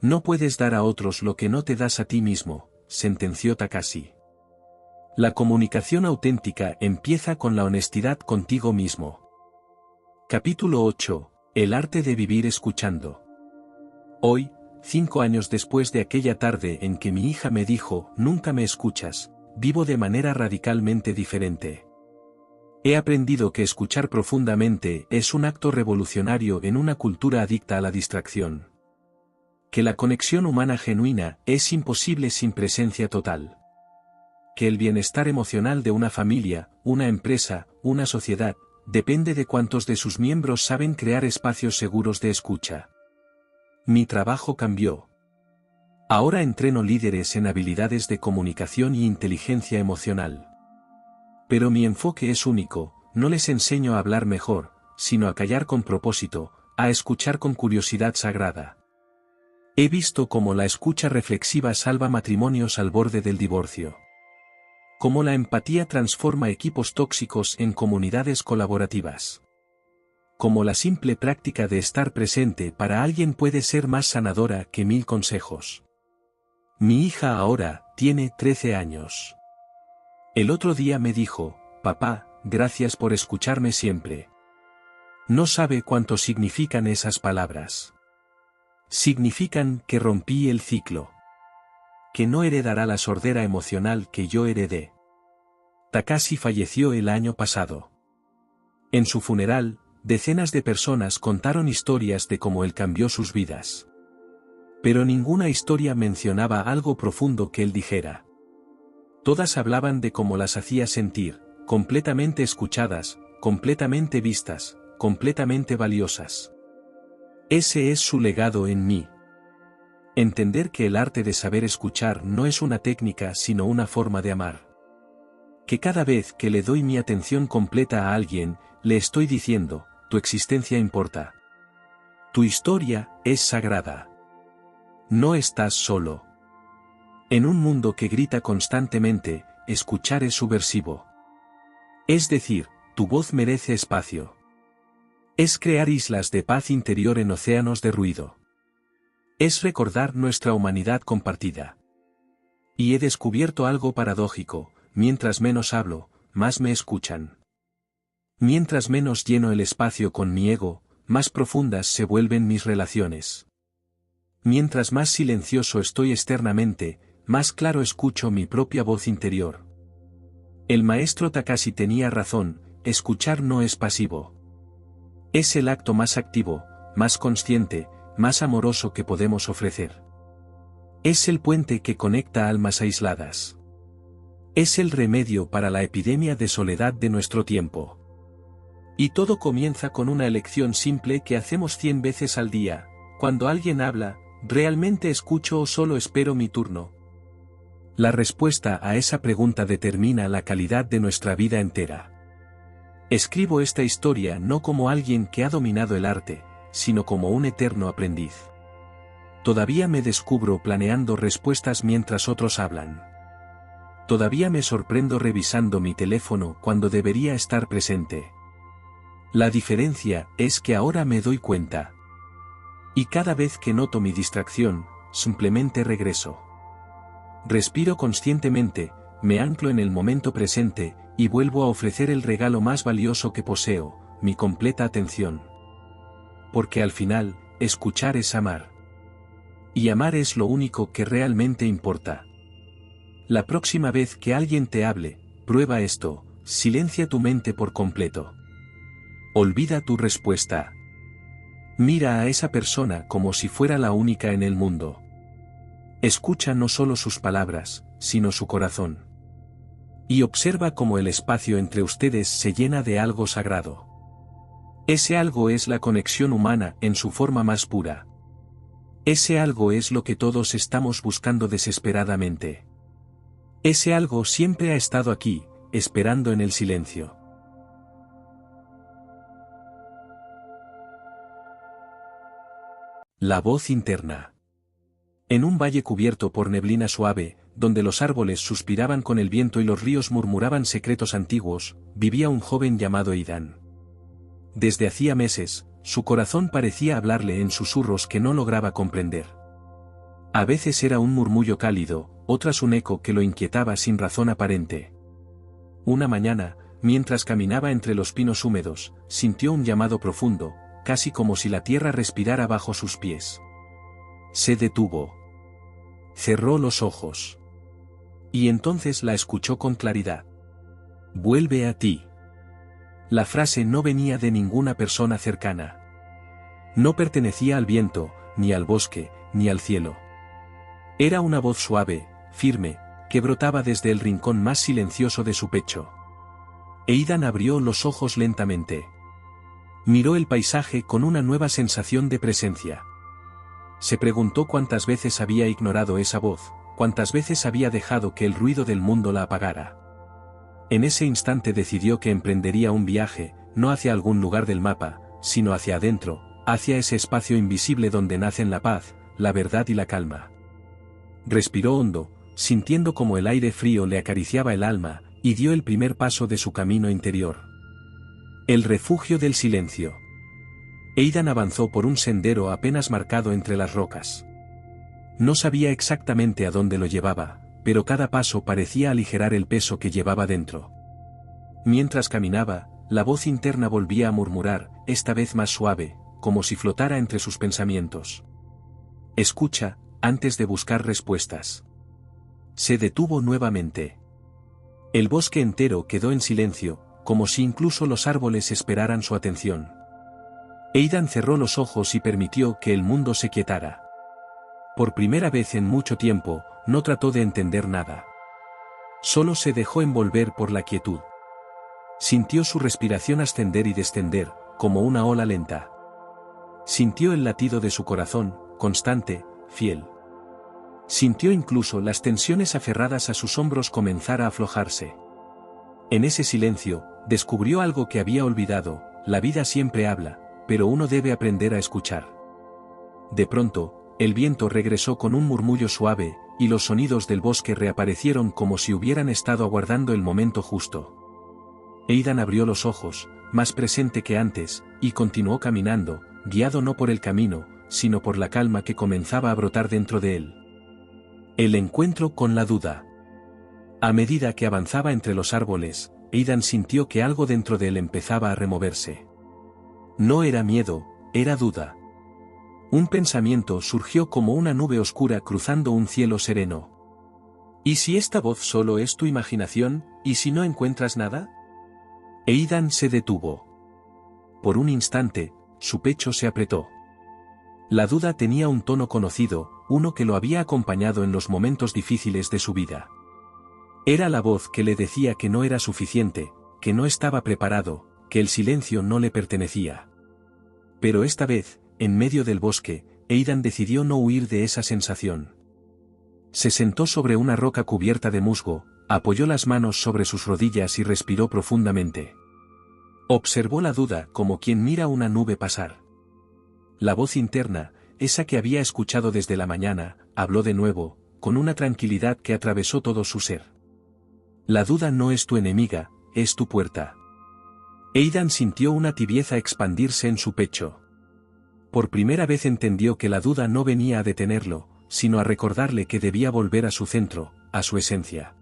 No puedes dar a otros lo que no te das a ti mismo, sentenció Takashi. La comunicación auténtica empieza con la honestidad contigo mismo. Capítulo 8. El arte de vivir escuchando. Hoy, 5 años después de aquella tarde en que mi hija me dijo, nunca me escuchas, vivo de manera radicalmente diferente. He aprendido que escuchar profundamente es un acto revolucionario en una cultura adicta a la distracción. Que la conexión humana genuina es imposible sin presencia total. Que el bienestar emocional de una familia, una empresa, una sociedad, depende de cuántos de sus miembros saben crear espacios seguros de escucha. Mi trabajo cambió. Ahora entreno líderes en habilidades de comunicación y inteligencia emocional. Pero mi enfoque es único, no les enseño a hablar mejor, sino a callar con propósito, a escuchar con curiosidad sagrada. He visto cómo la escucha reflexiva salva matrimonios al borde del divorcio. Cómo la empatía transforma equipos tóxicos en comunidades colaborativas. Cómo la simple práctica de estar presente para alguien puede ser más sanadora que 1000 consejos. Mi hija ahora tiene 13 años. El otro día me dijo, papá, gracias por escucharme siempre. No sabe cuánto significan esas palabras. Significan que rompí el ciclo. Que no heredará la sordera emocional que yo heredé. Takashi falleció el año pasado. En su funeral, decenas de personas contaron historias de cómo él cambió sus vidas. Pero ninguna historia mencionaba algo profundo que él dijera. Todas hablaban de cómo las hacía sentir, completamente escuchadas, completamente vistas, completamente valiosas. Ese es su legado en mí. Entender que el arte de saber escuchar no es una técnica sino una forma de amar. Que cada vez que le doy mi atención completa a alguien, le estoy diciendo, tu existencia importa. Tu historia es sagrada. No estás solo. En un mundo que grita constantemente, escuchar es subversivo. Es decir, tu voz merece espacio. Es crear islas de paz interior en océanos de ruido. Es recordar nuestra humanidad compartida. Y he descubierto algo paradójico, mientras menos hablo, más me escuchan. Mientras menos lleno el espacio con mi ego, más profundas se vuelven mis relaciones. Mientras más silencioso estoy externamente, más claro escucho mi propia voz interior. El maestro Takashi tenía razón, escuchar no es pasivo. Es el acto más activo, más consciente, más amoroso que podemos ofrecer. Es el puente que conecta almas aisladas. Es el remedio para la epidemia de soledad de nuestro tiempo. Y todo comienza con una elección simple que hacemos 100 veces al día. Cuando alguien habla, ¿realmente escucho o solo espero mi turno? La respuesta a esa pregunta determina la calidad de nuestra vida entera. Escribo esta historia no como alguien que ha dominado el arte, sino como un eterno aprendiz. Todavía me descubro planeando respuestas mientras otros hablan. Todavía me sorprendo revisando mi teléfono cuando debería estar presente. La diferencia es que ahora me doy cuenta. Y cada vez que noto mi distracción, simplemente regreso. Respiro conscientemente, me anclo en el momento presente, y vuelvo a ofrecer el regalo más valioso que poseo, mi completa atención. Porque al final, escuchar es amar. Y amar es lo único que realmente importa. La próxima vez que alguien te hable, prueba esto, silencia tu mente por completo. Olvida tu respuesta. Mira a esa persona como si fuera la única en el mundo. Escucha no solo sus palabras, sino su corazón. Y observa cómo el espacio entre ustedes se llena de algo sagrado. Ese algo es la conexión humana en su forma más pura. Ese algo es lo que todos estamos buscando desesperadamente. Ese algo siempre ha estado aquí, esperando en el silencio. La voz interna. En un valle cubierto por neblina suave, donde los árboles suspiraban con el viento y los ríos murmuraban secretos antiguos, vivía un joven llamado Aidan. Desde hacía meses, su corazón parecía hablarle en susurros que no lograba comprender. A veces era un murmullo cálido, otras un eco que lo inquietaba sin razón aparente. Una mañana, mientras caminaba entre los pinos húmedos, sintió un llamado profundo, casi como si la tierra respirara bajo sus pies. Se detuvo. Cerró los ojos. Y entonces la escuchó con claridad. Vuelve a ti. La frase no venía de ninguna persona cercana. No pertenecía al viento, ni al bosque, ni al cielo. Era una voz suave, firme, que brotaba desde el rincón más silencioso de su pecho. Aidan abrió los ojos lentamente. Miró el paisaje con una nueva sensación de presencia. Se preguntó cuántas veces había ignorado esa voz, cuántas veces había dejado que el ruido del mundo la apagara. En ese instante decidió que emprendería un viaje, no hacia algún lugar del mapa, sino hacia adentro, hacia ese espacio invisible donde nacen la paz, la verdad y la calma. Respiró hondo, sintiendo como el aire frío le acariciaba el alma, y dio el primer paso de su camino interior. El refugio del silencio. Aidan avanzó por un sendero apenas marcado entre las rocas. No sabía exactamente a dónde lo llevaba, pero cada paso parecía aligerar el peso que llevaba dentro. Mientras caminaba, la voz interna volvía a murmurar, esta vez más suave, como si flotara entre sus pensamientos. Escucha, antes de buscar respuestas. Se detuvo nuevamente. El bosque entero quedó en silencio, como si incluso los árboles esperaran su atención. Aidan cerró los ojos y permitió que el mundo se quietara. Por primera vez en mucho tiempo, no trató de entender nada. Solo se dejó envolver por la quietud. Sintió su respiración ascender y descender, como una ola lenta. Sintió el latido de su corazón, constante, fiel. Sintió incluso las tensiones aferradas a sus hombros comenzar a aflojarse. En ese silencio, descubrió algo que había olvidado, la vida siempre habla, pero uno debe aprender a escuchar. De pronto, el viento regresó con un murmullo suave, y los sonidos del bosque reaparecieron como si hubieran estado aguardando el momento justo. Aidan abrió los ojos, más presente que antes, y continuó caminando, guiado no por el camino, sino por la calma que comenzaba a brotar dentro de él. El encuentro con la duda. A medida que avanzaba entre los árboles, Aidan sintió que algo dentro de él empezaba a removerse. No era miedo, era duda. Un pensamiento surgió como una nube oscura cruzando un cielo sereno. ¿Y si esta voz solo es tu imaginación, y si no encuentras nada? Aidan se detuvo. Por un instante, su pecho se apretó. La duda tenía un tono conocido, uno que lo había acompañado en los momentos difíciles de su vida. Era la voz que le decía que no era suficiente, que no estaba preparado, que el silencio no le pertenecía. Pero esta vez, en medio del bosque, Aidan decidió no huir de esa sensación. Se sentó sobre una roca cubierta de musgo, apoyó las manos sobre sus rodillas y respiró profundamente. Observó la duda como quien mira una nube pasar. La voz interna, esa que había escuchado desde la mañana, habló de nuevo, con una tranquilidad que atravesó todo su ser. La duda no es tu enemiga, es tu puerta. Aidan sintió una tibieza expandirse en su pecho. Por primera vez entendió que la duda no venía a detenerlo, sino a recordarle que debía volver a su centro, a su esencia.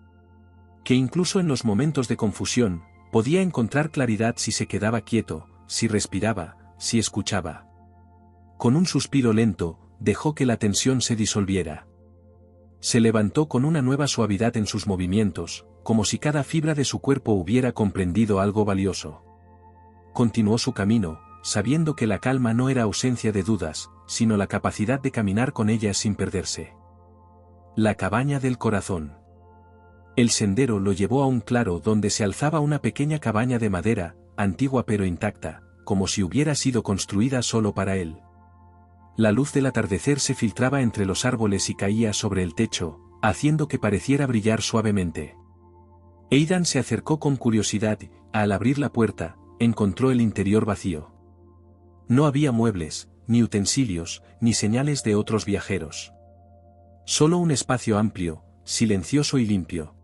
Que incluso en los momentos de confusión, podía encontrar claridad si se quedaba quieto, si respiraba, si escuchaba. Con un suspiro lento, dejó que la tensión se disolviera. Se levantó con una nueva suavidad en sus movimientos, como si cada fibra de su cuerpo hubiera comprendido algo valioso. Continuó su camino, sabiendo que la calma no era ausencia de dudas, sino la capacidad de caminar con ellas sin perderse. La cabaña del corazón. El sendero lo llevó a un claro donde se alzaba una pequeña cabaña de madera, antigua pero intacta, como si hubiera sido construida solo para él. La luz del atardecer se filtraba entre los árboles y caía sobre el techo, haciendo que pareciera brillar suavemente. Aidan se acercó con curiosidad y, al abrir la puerta, encontró el interior vacío. No había muebles, ni utensilios, ni señales de otros viajeros. Solo un espacio amplio, silencioso y limpio.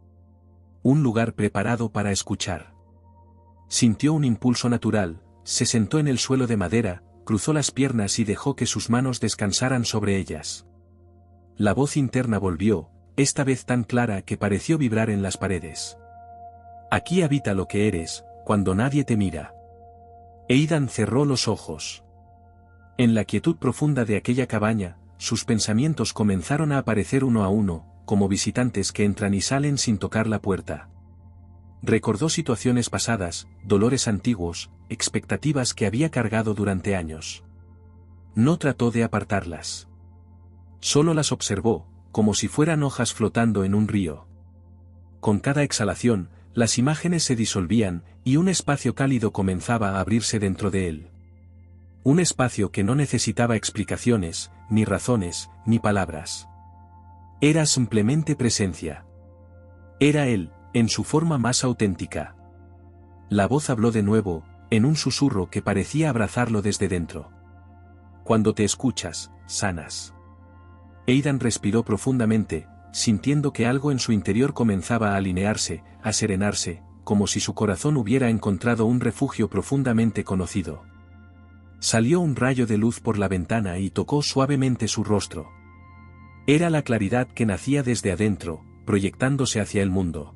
Un lugar preparado para escuchar. Sintió un impulso natural, se sentó en el suelo de madera, cruzó las piernas y dejó que sus manos descansaran sobre ellas. La voz interna volvió, esta vez tan clara que pareció vibrar en las paredes. Aquí habita lo que eres, cuando nadie te mira. Aidan cerró los ojos. En la quietud profunda de aquella cabaña, sus pensamientos comenzaron a aparecer uno a uno, como visitantes que entran y salen sin tocar la puerta. Recordó situaciones pasadas, dolores antiguos, expectativas que había cargado durante años. No trató de apartarlas. Solo las observó, como si fueran hojas flotando en un río. Con cada exhalación, las imágenes se disolvían, y un espacio cálido comenzaba a abrirse dentro de él. Un espacio que no necesitaba explicaciones, ni razones, ni palabras. Era simplemente presencia. Era él, en su forma más auténtica. La voz habló de nuevo, en un susurro que parecía abrazarlo desde dentro. Cuando te escuchas, sanas. Aidan respiró profundamente, sintiendo que algo en su interior comenzaba a alinearse, a serenarse, como si su corazón hubiera encontrado un refugio profundamente conocido. Salió un rayo de luz por la ventana y tocó suavemente su rostro. Era la claridad que nacía desde adentro, proyectándose hacia el mundo.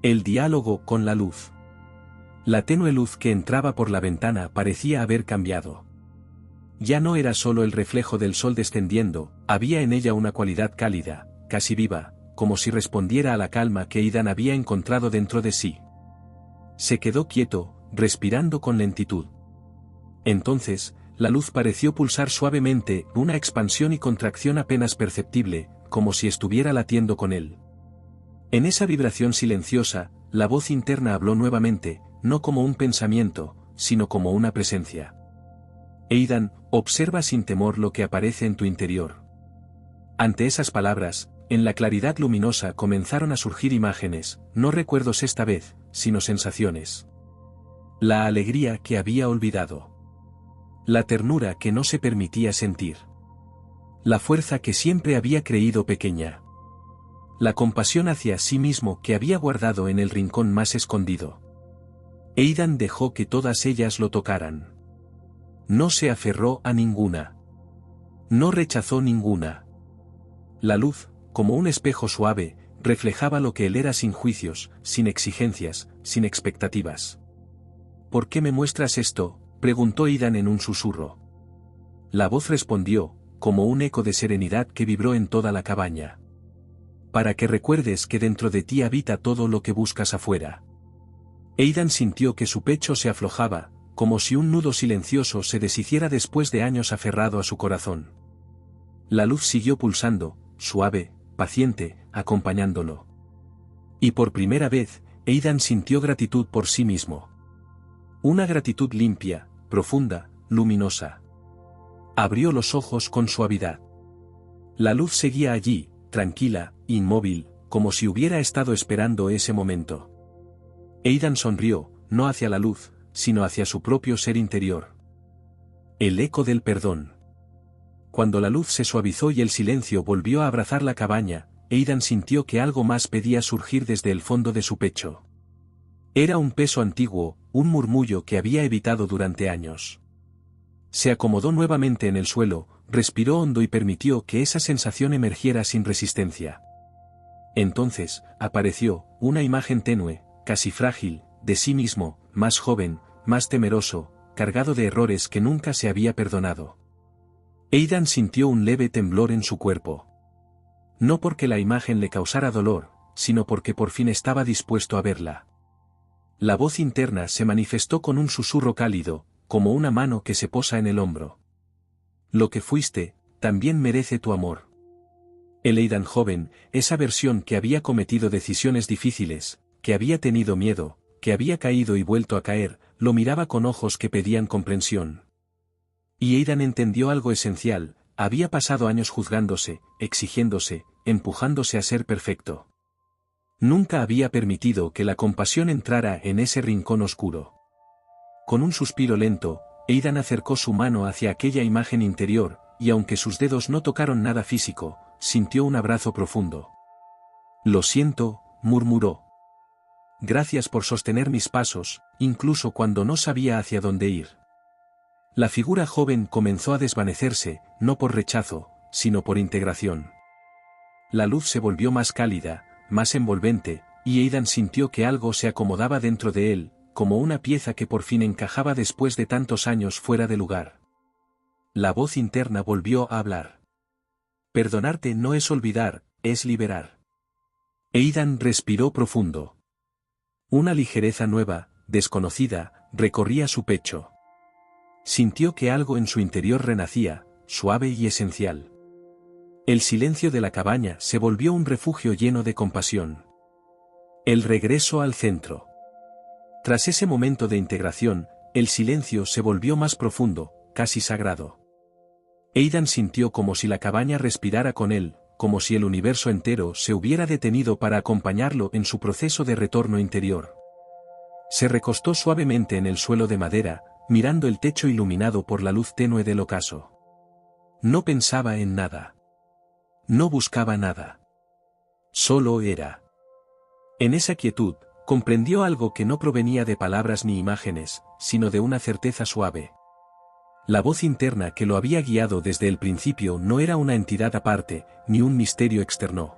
El diálogo con la luz. La tenue luz que entraba por la ventana parecía haber cambiado. Ya no era solo el reflejo del sol descendiendo, había en ella una cualidad cálida, casi viva, como si respondiera a la calma que Aidan había encontrado dentro de sí. Se quedó quieto, respirando con lentitud. Entonces, la luz pareció pulsar suavemente, una expansión y contracción apenas perceptible, como si estuviera latiendo con él. En esa vibración silenciosa, la voz interna habló nuevamente, no como un pensamiento, sino como una presencia. Aidan, observa sin temor lo que aparece en tu interior. Ante esas palabras, en la claridad luminosa comenzaron a surgir imágenes, no recuerdos esta vez, sino sensaciones. La alegría que había olvidado. La ternura que no se permitía sentir. La fuerza que siempre había creído pequeña. La compasión hacia sí mismo que había guardado en el rincón más escondido. Aidan dejó que todas ellas lo tocaran. No se aferró a ninguna. No rechazó ninguna. La luz, como un espejo suave, reflejaba lo que él era sin juicios, sin exigencias, sin expectativas. ¿Por qué me muestras esto?, preguntó Aidan en un susurro. La voz respondió, como un eco de serenidad que vibró en toda la cabaña. Para que recuerdes que dentro de ti habita todo lo que buscas afuera. Aidan sintió que su pecho se aflojaba, como si un nudo silencioso se deshiciera después de años aferrado a su corazón. La luz siguió pulsando, suave, paciente, acompañándolo. Y por primera vez, Aidan sintió gratitud por sí mismo. Una gratitud limpia, profunda, luminosa. Abrió los ojos con suavidad. La luz seguía allí, tranquila, inmóvil, como si hubiera estado esperando ese momento. Aidan sonrió, no hacia la luz, sino hacia su propio ser interior. El eco del perdón. Cuando la luz se suavizó y el silencio volvió a abrazar la cabaña, Aidan sintió que algo más pedía surgir desde el fondo de su pecho. Era un peso antiguo, un murmullo que había evitado durante años. Se acomodó nuevamente en el suelo, respiró hondo y permitió que esa sensación emergiera sin resistencia. Entonces, apareció, una imagen tenue, casi frágil, de sí mismo, más joven, más temeroso, cargado de errores que nunca se había perdonado. Aidan sintió un leve temblor en su cuerpo. No porque la imagen le causara dolor, sino porque por fin estaba dispuesto a verla. La voz interna se manifestó con un susurro cálido, como una mano que se posa en el hombro. Lo que fuiste, también merece tu amor. El Aidan joven, esa versión que había cometido decisiones difíciles, que había tenido miedo, que había caído y vuelto a caer, lo miraba con ojos que pedían comprensión. Y Aidan entendió algo esencial: había pasado años juzgándose, exigiéndose, empujándose a ser perfecto. Nunca había permitido que la compasión entrara en ese rincón oscuro. Con un suspiro lento, Aidan acercó su mano hacia aquella imagen interior, y aunque sus dedos no tocaron nada físico, sintió un abrazo profundo. «Lo siento», murmuró. «Gracias por sostener mis pasos, incluso cuando no sabía hacia dónde ir». La figura joven comenzó a desvanecerse, no por rechazo, sino por integración. La luz se volvió más cálida, más envolvente, y Aidan sintió que algo se acomodaba dentro de él, como una pieza que por fin encajaba después de tantos años fuera de lugar. La voz interna volvió a hablar. «Perdonarte no es olvidar, es liberar». Aidan respiró profundo. Una ligereza nueva, desconocida, recorría su pecho. Sintió que algo en su interior renacía, suave y esencial. El silencio de la cabaña se volvió un refugio lleno de compasión. El regreso al centro. Tras ese momento de integración, el silencio se volvió más profundo, casi sagrado. Aidan sintió como si la cabaña respirara con él, como si el universo entero se hubiera detenido para acompañarlo en su proceso de retorno interior. Se recostó suavemente en el suelo de madera, mirando el techo iluminado por la luz tenue del ocaso. No pensaba en nada. No buscaba nada. Solo era. En esa quietud, comprendió algo que no provenía de palabras ni imágenes, sino de una certeza suave. La voz interna que lo había guiado desde el principio no era una entidad aparte, ni un misterio externo.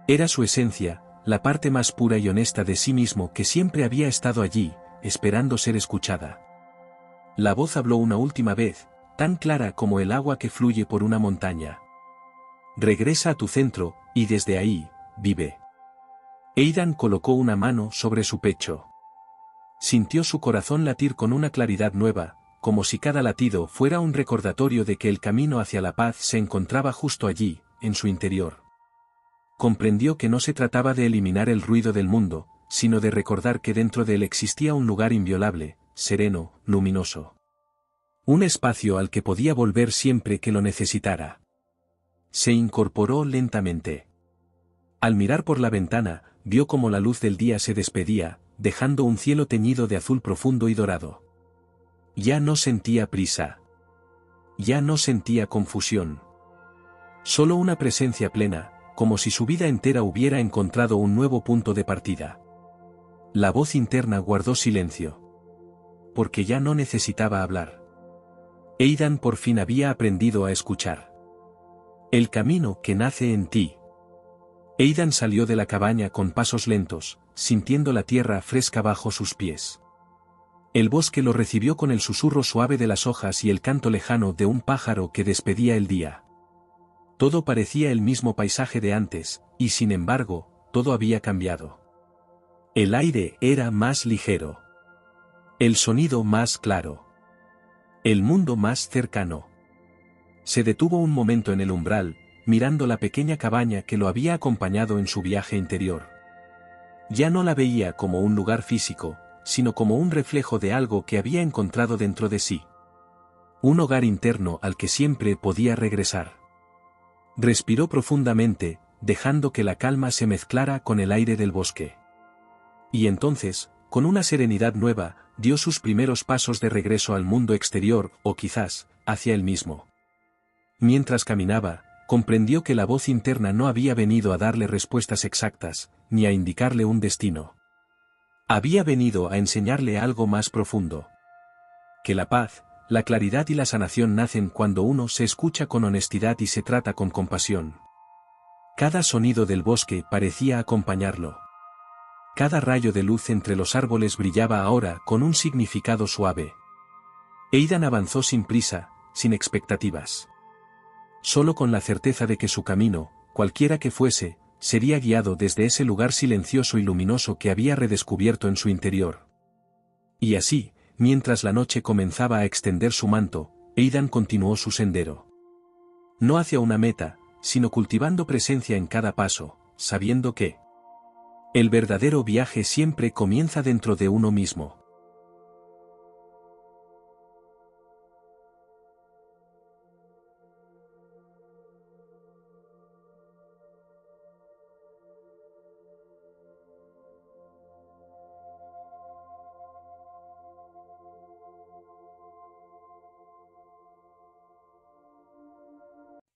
Era su esencia, la parte más pura y honesta de sí mismo que siempre había estado allí, esperando ser escuchada. La voz habló una última vez, tan clara como el agua que fluye por una montaña. Regresa a tu centro, y desde ahí, vive. Aidan colocó una mano sobre su pecho. Sintió su corazón latir con una claridad nueva, como si cada latido fuera un recordatorio de que el camino hacia la paz se encontraba justo allí, en su interior. Comprendió que no se trataba de eliminar el ruido del mundo, sino de recordar que dentro de él existía un lugar inviolable, sereno, luminoso. Un espacio al que podía volver siempre que lo necesitara. Se incorporó lentamente. Al mirar por la ventana, vio cómo la luz del día se despedía, dejando un cielo teñido de azul profundo y dorado. Ya no sentía prisa. Ya no sentía confusión. Solo una presencia plena, como si su vida entera hubiera encontrado un nuevo punto de partida. La voz interna guardó silencio. Porque ya no necesitaba hablar. Aidan por fin había aprendido a escuchar. El camino que nace en ti. Aidan salió de la cabaña con pasos lentos, sintiendo la tierra fresca bajo sus pies. El bosque lo recibió con el susurro suave de las hojas y el canto lejano de un pájaro que despedía el día. Todo parecía el mismo paisaje de antes, y sin embargo, todo había cambiado. El aire era más ligero. El sonido más claro. El mundo más cercano. Se detuvo un momento en el umbral, mirando la pequeña cabaña que lo había acompañado en su viaje interior. Ya no la veía como un lugar físico, sino como un reflejo de algo que había encontrado dentro de sí. Un hogar interno al que siempre podía regresar. Respiró profundamente, dejando que la calma se mezclara con el aire del bosque. Y entonces, con una serenidad nueva, dio sus primeros pasos de regreso al mundo exterior, o quizás, hacia él mismo. Mientras caminaba, comprendió que la voz interna no había venido a darle respuestas exactas, ni a indicarle un destino. Había venido a enseñarle algo más profundo. Que la paz, la claridad y la sanación nacen cuando uno se escucha con honestidad y se trata con compasión. Cada sonido del bosque parecía acompañarlo. Cada rayo de luz entre los árboles brillaba ahora con un significado suave. Aidan avanzó sin prisa, sin expectativas. Solo con la certeza de que su camino, cualquiera que fuese, sería guiado desde ese lugar silencioso y luminoso que había redescubierto en su interior. Y así, mientras la noche comenzaba a extender su manto, Aidan continuó su sendero. No hacia una meta, sino cultivando presencia en cada paso, sabiendo que el verdadero viaje siempre comienza dentro de uno mismo.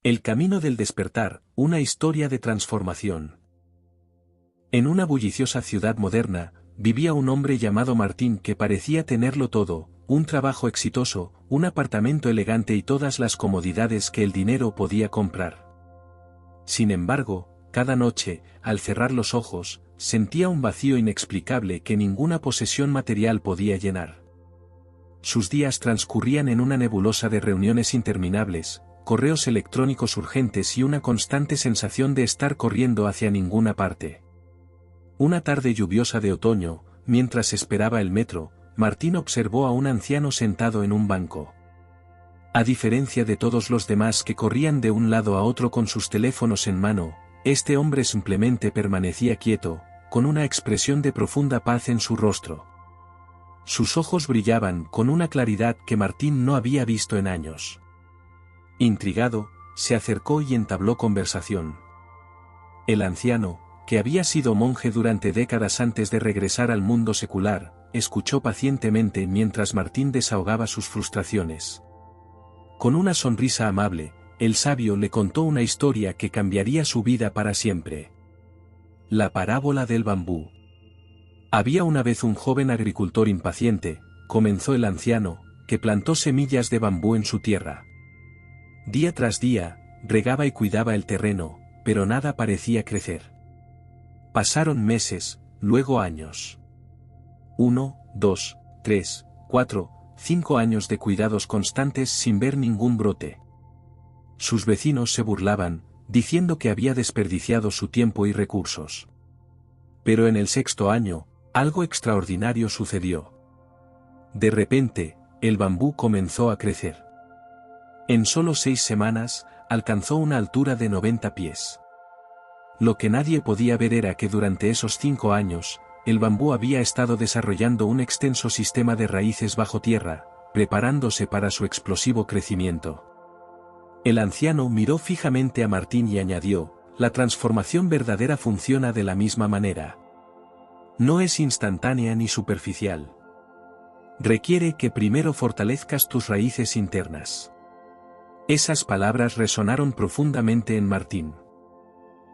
El camino del despertar, una historia de transformación. En una bulliciosa ciudad moderna, vivía un hombre llamado Martín que parecía tenerlo todo, un trabajo exitoso, un apartamento elegante y todas las comodidades que el dinero podía comprar. Sin embargo, cada noche, al cerrar los ojos, sentía un vacío inexplicable que ninguna posesión material podía llenar. Sus días transcurrían en una nebulosa de reuniones interminables, correos electrónicos urgentes y una constante sensación de estar corriendo hacia ninguna parte. Una tarde lluviosa de otoño, mientras esperaba el metro, Martín observó a un anciano sentado en un banco. A diferencia de todos los demás que corrían de un lado a otro con sus teléfonos en mano, este hombre simplemente permanecía quieto, con una expresión de profunda paz en su rostro. Sus ojos brillaban con una claridad que Martín no había visto en años. Intrigado, se acercó y entabló conversación. El anciano, que había sido monje durante décadas antes de regresar al mundo secular, escuchó pacientemente mientras Martín desahogaba sus frustraciones. Con una sonrisa amable, el sabio le contó una historia que cambiaría su vida para siempre. La parábola del bambú. Había una vez un joven agricultor impaciente, comenzó el anciano, que plantó semillas de bambú en su tierra. Día tras día, regaba y cuidaba el terreno, pero nada parecía crecer. Pasaron meses, luego años. 1, 2, 3, 4, 5 años de cuidados constantes sin ver ningún brote. Sus vecinos se burlaban, diciendo que había desperdiciado su tiempo y recursos. Pero en el 6.º año, algo extraordinario sucedió. De repente, el bambú comenzó a crecer. En solo 6 semanas, alcanzó una altura de 90 pies. Lo que nadie podía ver era que durante esos 5 años, el bambú había estado desarrollando un extenso sistema de raíces bajo tierra, preparándose para su explosivo crecimiento. El anciano miró fijamente a Martín y añadió, la transformación verdadera funciona de la misma manera. No es instantánea ni superficial. Requiere que primero fortalezcas tus raíces internas. Esas palabras resonaron profundamente en Martín.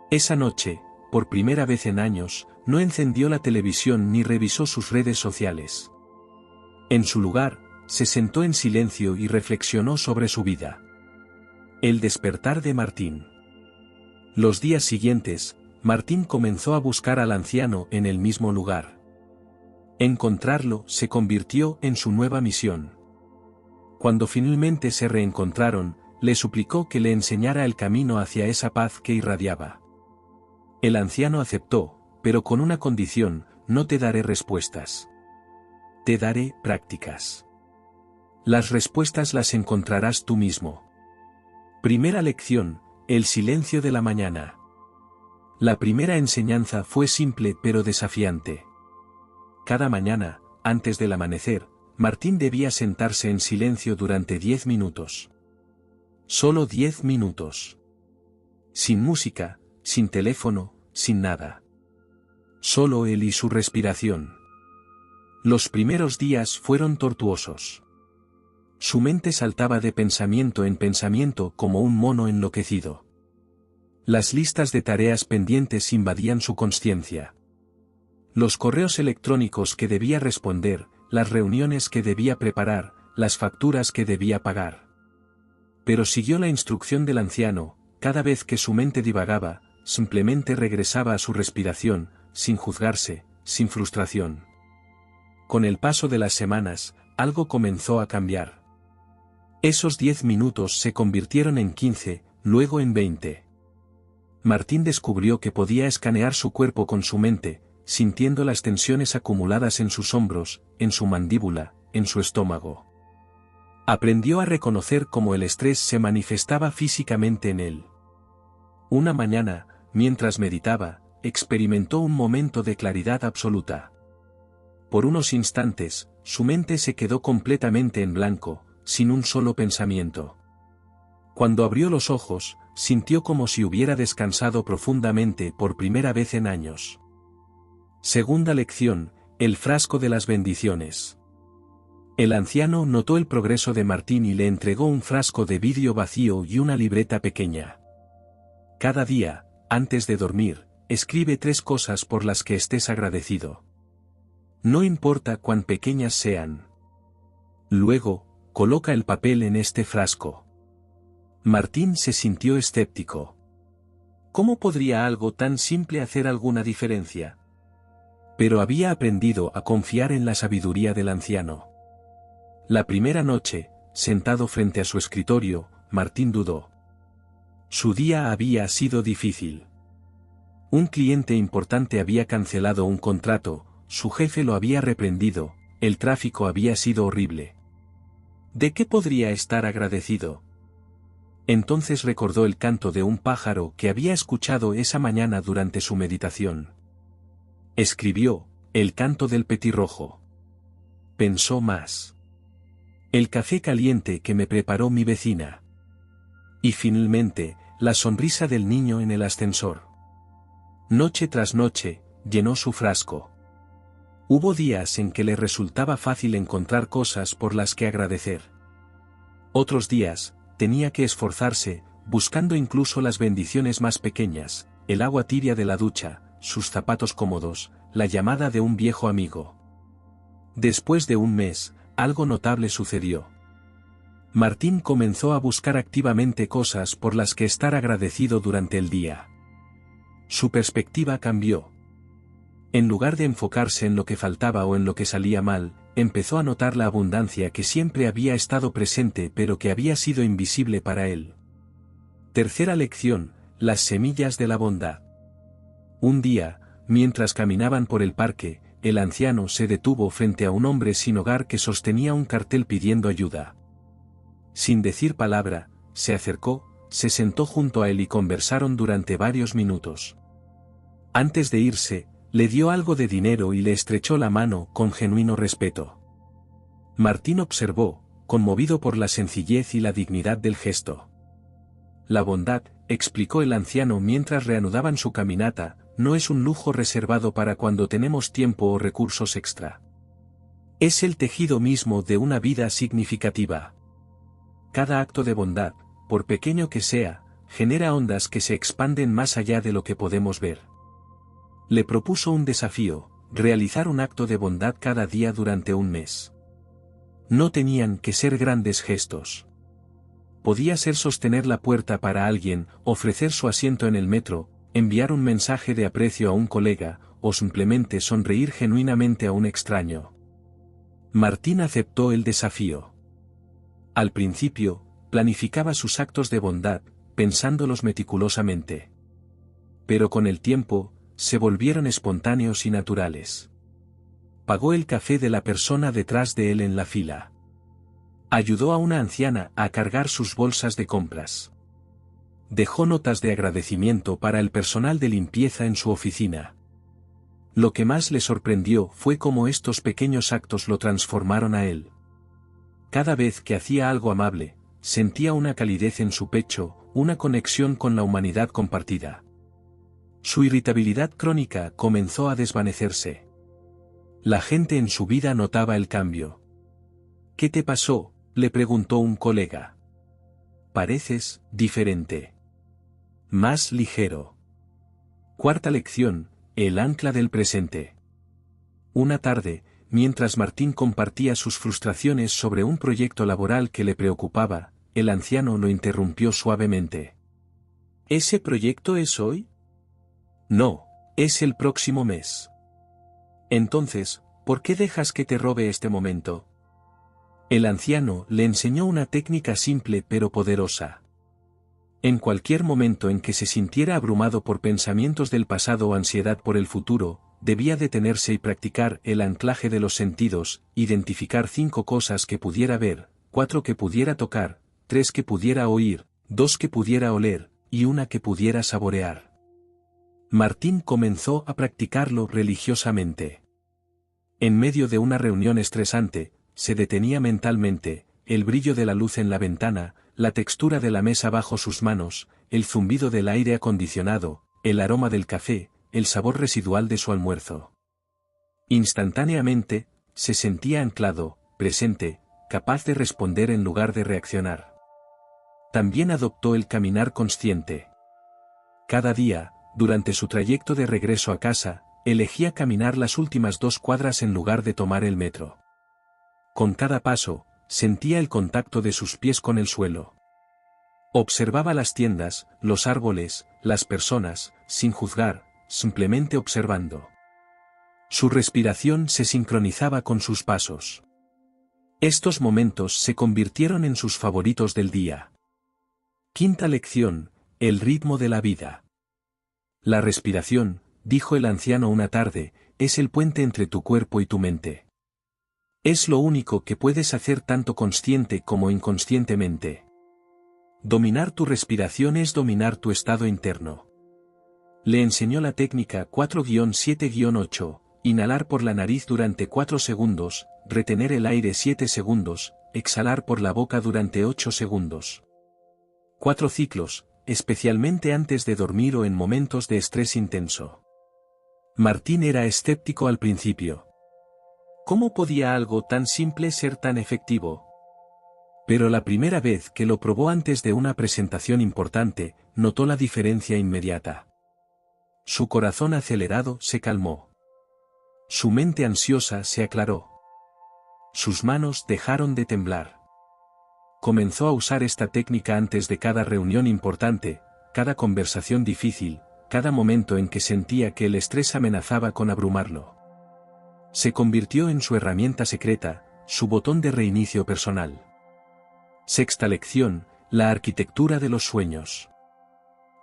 Esa noche, por primera vez en años, no encendió la televisión ni revisó sus redes sociales. En su lugar, se sentó en silencio y reflexionó sobre su vida. El despertar de Martín. Los días siguientes, Martín comenzó a buscar al anciano en el mismo lugar. Encontrarlo se convirtió en su nueva misión. Cuando finalmente se reencontraron, le suplicó que le enseñara el camino hacia esa paz que irradiaba. El anciano aceptó, pero con una condición: no te daré respuestas. Te daré prácticas. Las respuestas las encontrarás tú mismo. Primera lección: el silencio de la mañana. La primera enseñanza fue simple pero desafiante. Cada mañana, antes del amanecer, Martín debía sentarse en silencio durante 10 minutos. Solo 10 minutos. Sin música, sin teléfono, sin nada. Solo él y su respiración. Los primeros días fueron tortuosos. Su mente saltaba de pensamiento en pensamiento como un mono enloquecido. Las listas de tareas pendientes invadían su consciencia. Los correos electrónicos que debía responder, las reuniones que debía preparar, las facturas que debía pagar. Pero siguió la instrucción del anciano, cada vez que su mente divagaba, simplemente regresaba a su respiración, sin juzgarse, sin frustración. Con el paso de las semanas, algo comenzó a cambiar. Esos 10 minutos se convirtieron en 15, luego en 20. Martín descubrió que podía escanear su cuerpo con su mente, sintiendo las tensiones acumuladas en sus hombros, en su mandíbula, en su estómago. Aprendió a reconocer cómo el estrés se manifestaba físicamente en él. Una mañana, mientras meditaba, experimentó un momento de claridad absoluta. Por unos instantes, su mente se quedó completamente en blanco, sin un solo pensamiento. Cuando abrió los ojos, sintió como si hubiera descansado profundamente por primera vez en años. Segunda lección, el frasco de las bendiciones. El anciano notó el progreso de Martín y le entregó un frasco de vidrio vacío y una libreta pequeña. Cada día, antes de dormir, escribe 3 cosas por las que estés agradecido. No importa cuán pequeñas sean. Luego, coloca el papel en este frasco. Martín se sintió escéptico. ¿Cómo podría algo tan simple hacer alguna diferencia? Pero había aprendido a confiar en la sabiduría del anciano. La primera noche, sentado frente a su escritorio, Martín dudó. Su día había sido difícil. Un cliente importante había cancelado un contrato, su jefe lo había reprendido, el tráfico había sido horrible. ¿De qué podría estar agradecido? Entonces recordó el canto de un pájaro que había escuchado esa mañana durante su meditación. Escribió, el canto del petirrojo. Pensó más. El café caliente que me preparó mi vecina. Y finalmente, la sonrisa del niño en el ascensor. Noche tras noche, llenó su frasco. Hubo días en que le resultaba fácil encontrar cosas por las que agradecer. Otros días, tenía que esforzarse, buscando incluso las bendiciones más pequeñas, el agua tibia de la ducha, sus zapatos cómodos, la llamada de un viejo amigo. Después de un mes, algo notable sucedió. Martín comenzó a buscar activamente cosas por las que estar agradecido durante el día. Su perspectiva cambió. En lugar de enfocarse en lo que faltaba o en lo que salía mal, empezó a notar la abundancia que siempre había estado presente pero que había sido invisible para él. Tercera lección, las semillas de la bondad. Un día, mientras caminaban por el parque, el anciano se detuvo frente a un hombre sin hogar que sostenía un cartel pidiendo ayuda. Sin decir palabra, se acercó, se sentó junto a él y conversaron durante varios minutos. Antes de irse, le dio algo de dinero y le estrechó la mano con genuino respeto. Martín observó, conmovido por la sencillez y la dignidad del gesto. La bondad, explicó el anciano mientras reanudaban su caminata, no es un lujo reservado para cuando tenemos tiempo o recursos extra. Es el tejido mismo de una vida significativa. Cada acto de bondad, por pequeño que sea, genera ondas que se expanden más allá de lo que podemos ver. Le propuso un desafío, realizar un acto de bondad cada día durante un mes. No tenían que ser grandes gestos. Podía ser sostener la puerta para alguien, ofrecer su asiento en el metro, enviar un mensaje de aprecio a un colega, o simplemente sonreír genuinamente a un extraño. Martín aceptó el desafío. Al principio, planificaba sus actos de bondad, pensándolos meticulosamente. Pero con el tiempo, se volvieron espontáneos y naturales. Pagó el café de la persona detrás de él en la fila. Ayudó a una anciana a cargar sus bolsas de compras. Dejó notas de agradecimiento para el personal de limpieza en su oficina. Lo que más le sorprendió fue cómo estos pequeños actos lo transformaron a él. Cada vez que hacía algo amable, sentía una calidez en su pecho, una conexión con la humanidad compartida. Su irritabilidad crónica comenzó a desvanecerse. La gente en su vida notaba el cambio. ¿Qué te pasó?, le preguntó un colega. Pareces diferente. Más ligero. Cuarta lección, el ancla del presente. Una tarde, mientras Martín compartía sus frustraciones sobre un proyecto laboral que le preocupaba, el anciano lo interrumpió suavemente. ¿Ese proyecto es hoy? No, es el próximo mes. Entonces, ¿por qué dejas que te robe este momento? El anciano le enseñó una técnica simple pero poderosa. En cualquier momento en que se sintiera abrumado por pensamientos del pasado o ansiedad por el futuro, debía detenerse y practicar el anclaje de los sentidos, identificar 5 cosas que pudiera ver, 4 que pudiera tocar, 3 que pudiera oír, 2 que pudiera oler, y 1 que pudiera saborear. Martín comenzó a practicarlo religiosamente. En medio de una reunión estresante, se detenía mentalmente, el brillo de la luz en la ventana, la textura de la mesa bajo sus manos, el zumbido del aire acondicionado, el aroma del café, el sabor residual de su almuerzo. Instantáneamente, se sentía anclado, presente, capaz de responder en lugar de reaccionar. También adoptó el caminar consciente. Cada día, durante su trayecto de regreso a casa, elegía caminar las últimas 2 cuadras en lugar de tomar el metro. Con cada paso, sentía el contacto de sus pies con el suelo. Observaba las tiendas, los árboles, las personas, sin juzgar, simplemente observando. Su respiración se sincronizaba con sus pasos. Estos momentos se convirtieron en sus favoritos del día. Quinta lección, el ritmo de la vida. La respiración, dijo el anciano una tarde, es el puente entre tu cuerpo y tu mente. Es lo único que puedes hacer tanto consciente como inconscientemente. Dominar tu respiración es dominar tu estado interno. Le enseñó la técnica 4-7-8, inhalar por la nariz durante 4 segundos, retener el aire 7 segundos, exhalar por la boca durante 8 segundos. 4 ciclos, especialmente antes de dormir o en momentos de estrés intenso. Martín era escéptico al principio. ¿Cómo podía algo tan simple ser tan efectivo? Pero la primera vez que lo probó antes de una presentación importante, notó la diferencia inmediata. Su corazón acelerado se calmó. Su mente ansiosa se aclaró. Sus manos dejaron de temblar. Comenzó a usar esta técnica antes de cada reunión importante, cada conversación difícil, cada momento en que sentía que el estrés amenazaba con abrumarlo. Se convirtió en su herramienta secreta, su botón de reinicio personal. Sexta lección, la arquitectura de los sueños.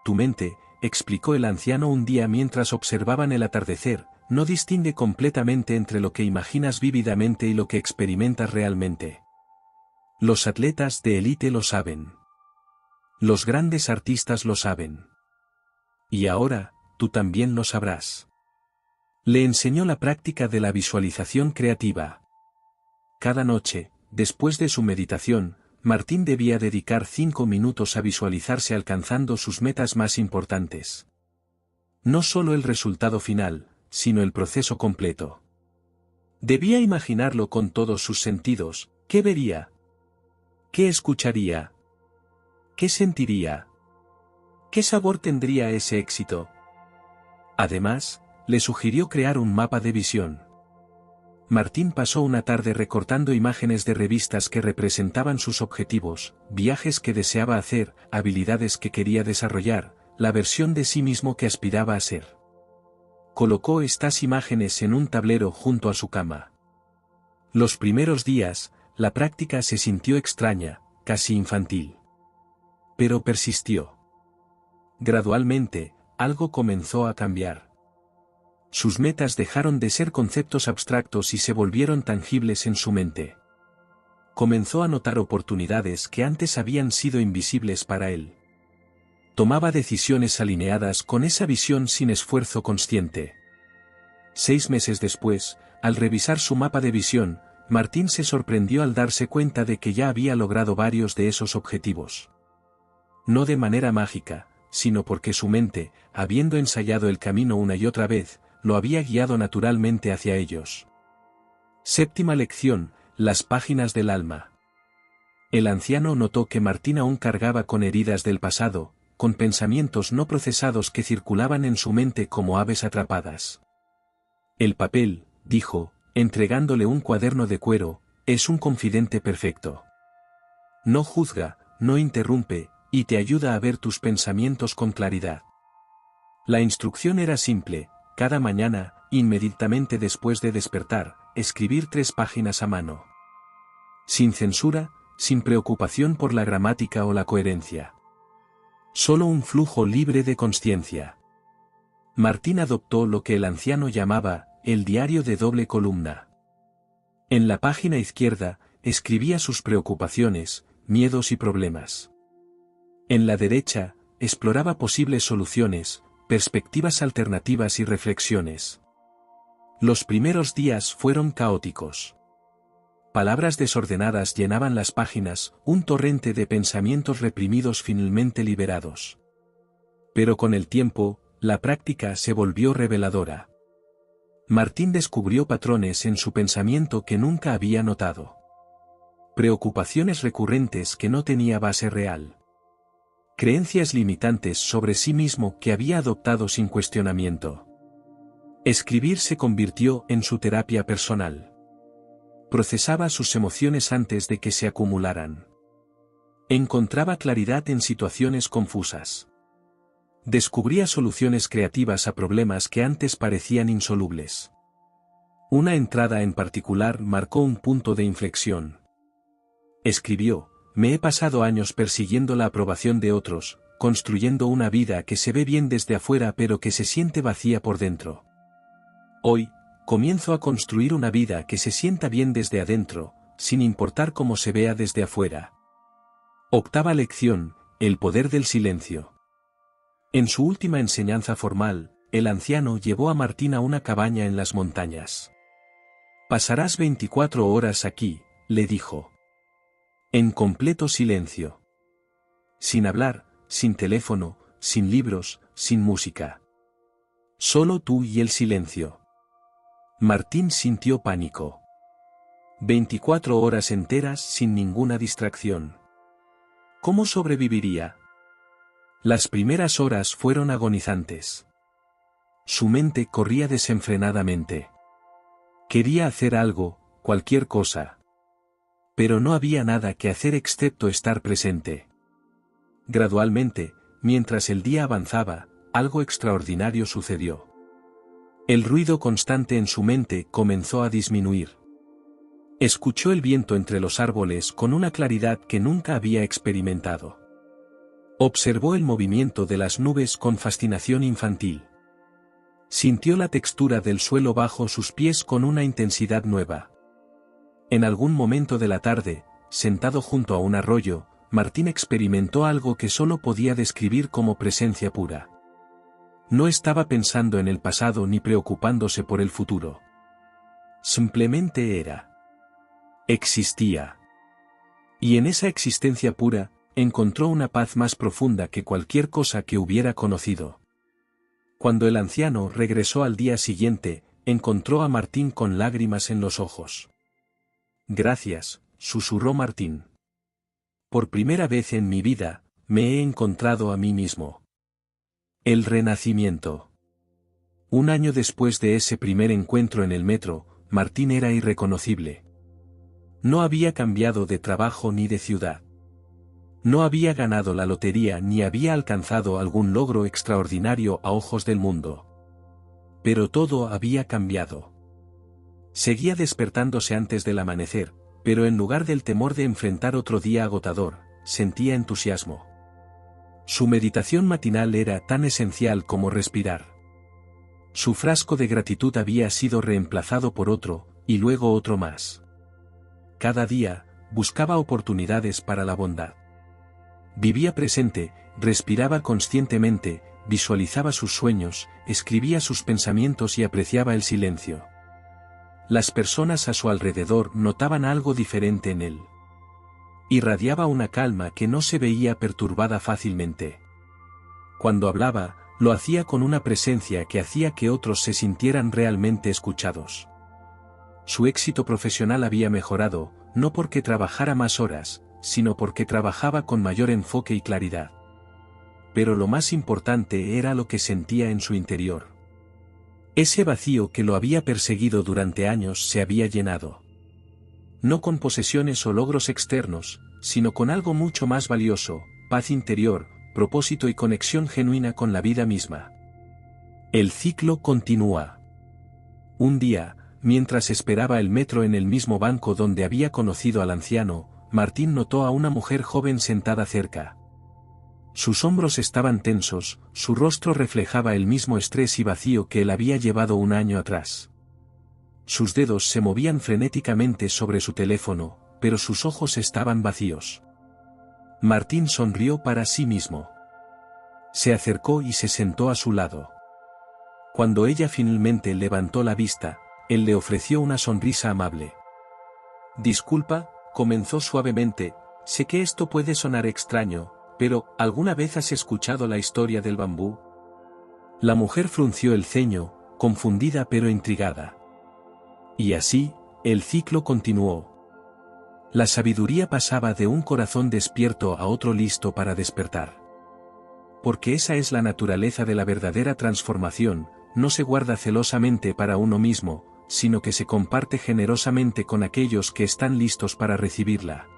Tu mente, explicó el anciano un día mientras observaban el atardecer, no distingue completamente entre lo que imaginas vívidamente y lo que experimentas realmente. Los atletas de élite lo saben. Los grandes artistas lo saben. Y ahora, tú también lo sabrás. Le enseñó la práctica de la visualización creativa. Cada noche, después de su meditación, Martín debía dedicar 5 minutos a visualizarse alcanzando sus metas más importantes. No solo el resultado final, sino el proceso completo. Debía imaginarlo con todos sus sentidos. ¿Qué vería? ¿Qué escucharía? ¿Qué sentiría? ¿Qué sabor tendría ese éxito? Además, le sugirió crear un mapa de visión. Martín pasó una tarde recortando imágenes de revistas que representaban sus objetivos, viajes que deseaba hacer, habilidades que quería desarrollar, la versión de sí mismo que aspiraba a ser. Colocó estas imágenes en un tablero junto a su cama. Los primeros días, la práctica se sintió extraña, casi infantil. Pero persistió. Gradualmente, algo comenzó a cambiar. Sus metas dejaron de ser conceptos abstractos y se volvieron tangibles en su mente. Comenzó a notar oportunidades que antes habían sido invisibles para él. Tomaba decisiones alineadas con esa visión sin esfuerzo consciente. 6 meses después, al revisar su mapa de visión, Martín se sorprendió al darse cuenta de que ya había logrado varios de esos objetivos. No de manera mágica, sino porque su mente, habiendo ensayado el camino una y otra vez, lo había guiado naturalmente hacia ellos. Séptima lección, las páginas del alma. El anciano notó que Martín aún cargaba con heridas del pasado, con pensamientos no procesados que circulaban en su mente como aves atrapadas. El papel, dijo, entregándole un cuaderno de cuero, es un confidente perfecto. No juzga, no interrumpe, y te ayuda a ver tus pensamientos con claridad. La instrucción era simple: cada mañana, inmediatamente después de despertar, escribir 3 páginas a mano. Sin censura, sin preocupación por la gramática o la coherencia. Solo un flujo libre de consciencia. Martín adoptó lo que el anciano llamaba el diario de doble columna. En la página izquierda, escribía sus preocupaciones, miedos y problemas. En la derecha, exploraba posibles soluciones, perspectivas alternativas y reflexiones. Los primeros días fueron caóticos. Palabras desordenadas llenaban las páginas, un torrente de pensamientos reprimidos finalmente liberados. Pero con el tiempo, la práctica se volvió reveladora. Martín descubrió patrones en su pensamiento que nunca había notado. Preocupaciones recurrentes que no tenía base real. Creencias limitantes sobre sí mismo que había adoptado sin cuestionamiento. Escribir se convirtió en su terapia personal. Procesaba sus emociones antes de que se acumularan. Encontraba claridad en situaciones confusas. Descubría soluciones creativas a problemas que antes parecían insolubles. Una entrada en particular marcó un punto de inflexión. Escribió: me he pasado años persiguiendo la aprobación de otros, construyendo una vida que se ve bien desde afuera pero que se siente vacía por dentro. Hoy, comienzo a construir una vida que se sienta bien desde adentro, sin importar cómo se vea desde afuera. Octava lección: el poder del silencio. En su última enseñanza formal, el anciano llevó a Martín a una cabaña en las montañas. Pasarás 24 horas aquí, le dijo. En completo silencio. Sin hablar, sin teléfono, sin libros, sin música. Solo tú y el silencio. Martín sintió pánico. 24 horas enteras sin ninguna distracción. ¿Cómo sobreviviría? Las primeras horas fueron agonizantes. Su mente corría desenfrenadamente. Quería hacer algo, cualquier cosa. Pero no había nada que hacer excepto estar presente. Gradualmente, mientras el día avanzaba, algo extraordinario sucedió. El ruido constante en su mente comenzó a disminuir. Escuchó el viento entre los árboles con una claridad que nunca había experimentado. Observó el movimiento de las nubes con fascinación infantil. Sintió la textura del suelo bajo sus pies con una intensidad nueva. En algún momento de la tarde, sentado junto a un arroyo, Martín experimentó algo que solo podía describir como presencia pura. No estaba pensando en el pasado ni preocupándose por el futuro. Simplemente era. Existía. Y en esa existencia pura, encontró una paz más profunda que cualquier cosa que hubiera conocido. Cuando el anciano regresó al día siguiente, encontró a Martín con lágrimas en los ojos. Gracias, susurró Martín. Por primera vez en mi vida, me he encontrado a mí mismo. El renacimiento. Un año después de ese primer encuentro en el metro, Martín era irreconocible. No había cambiado de trabajo ni de ciudad. No había ganado la lotería ni había alcanzado algún logro extraordinario a ojos del mundo. Pero todo había cambiado. Seguía despertándose antes del amanecer, pero en lugar del temor de enfrentar otro día agotador, sentía entusiasmo. Su meditación matinal era tan esencial como respirar. Su frasco de gratitud había sido reemplazado por otro, y luego otro más. Cada día, buscaba oportunidades para la bondad. Vivía presente, respiraba conscientemente, visualizaba sus sueños, escribía sus pensamientos y apreciaba el silencio. Las personas a su alrededor notaban algo diferente en él. Irradiaba una calma que no se veía perturbada fácilmente. Cuando hablaba, lo hacía con una presencia que hacía que otros se sintieran realmente escuchados. Su éxito profesional había mejorado, no porque trabajara más horas, sino porque trabajaba con mayor enfoque y claridad. Pero lo más importante era lo que sentía en su interior. Ese vacío que lo había perseguido durante años se había llenado. No con posesiones o logros externos, sino con algo mucho más valioso: paz interior, propósito y conexión genuina con la vida misma. El ciclo continúa. Un día, mientras esperaba el metro en el mismo banco donde había conocido al anciano, Martín notó a una mujer joven sentada cerca. Sus hombros estaban tensos, su rostro reflejaba el mismo estrés y vacío que él había llevado un año atrás. Sus dedos se movían frenéticamente sobre su teléfono, pero sus ojos estaban vacíos. Martín sonrió para sí mismo. Se acercó y se sentó a su lado. Cuando ella finalmente levantó la vista, él le ofreció una sonrisa amable. «Disculpa», comenzó suavemente, «sé que esto puede sonar extraño, pero, ¿alguna vez has escuchado la historia del bambú?». La mujer frunció el ceño, confundida pero intrigada. Y así, el ciclo continuó. La sabiduría pasaba de un corazón despierto a otro listo para despertar. Porque esa es la naturaleza de la verdadera transformación: no se guarda celosamente para uno mismo, sino que se comparte generosamente con aquellos que están listos para recibirla.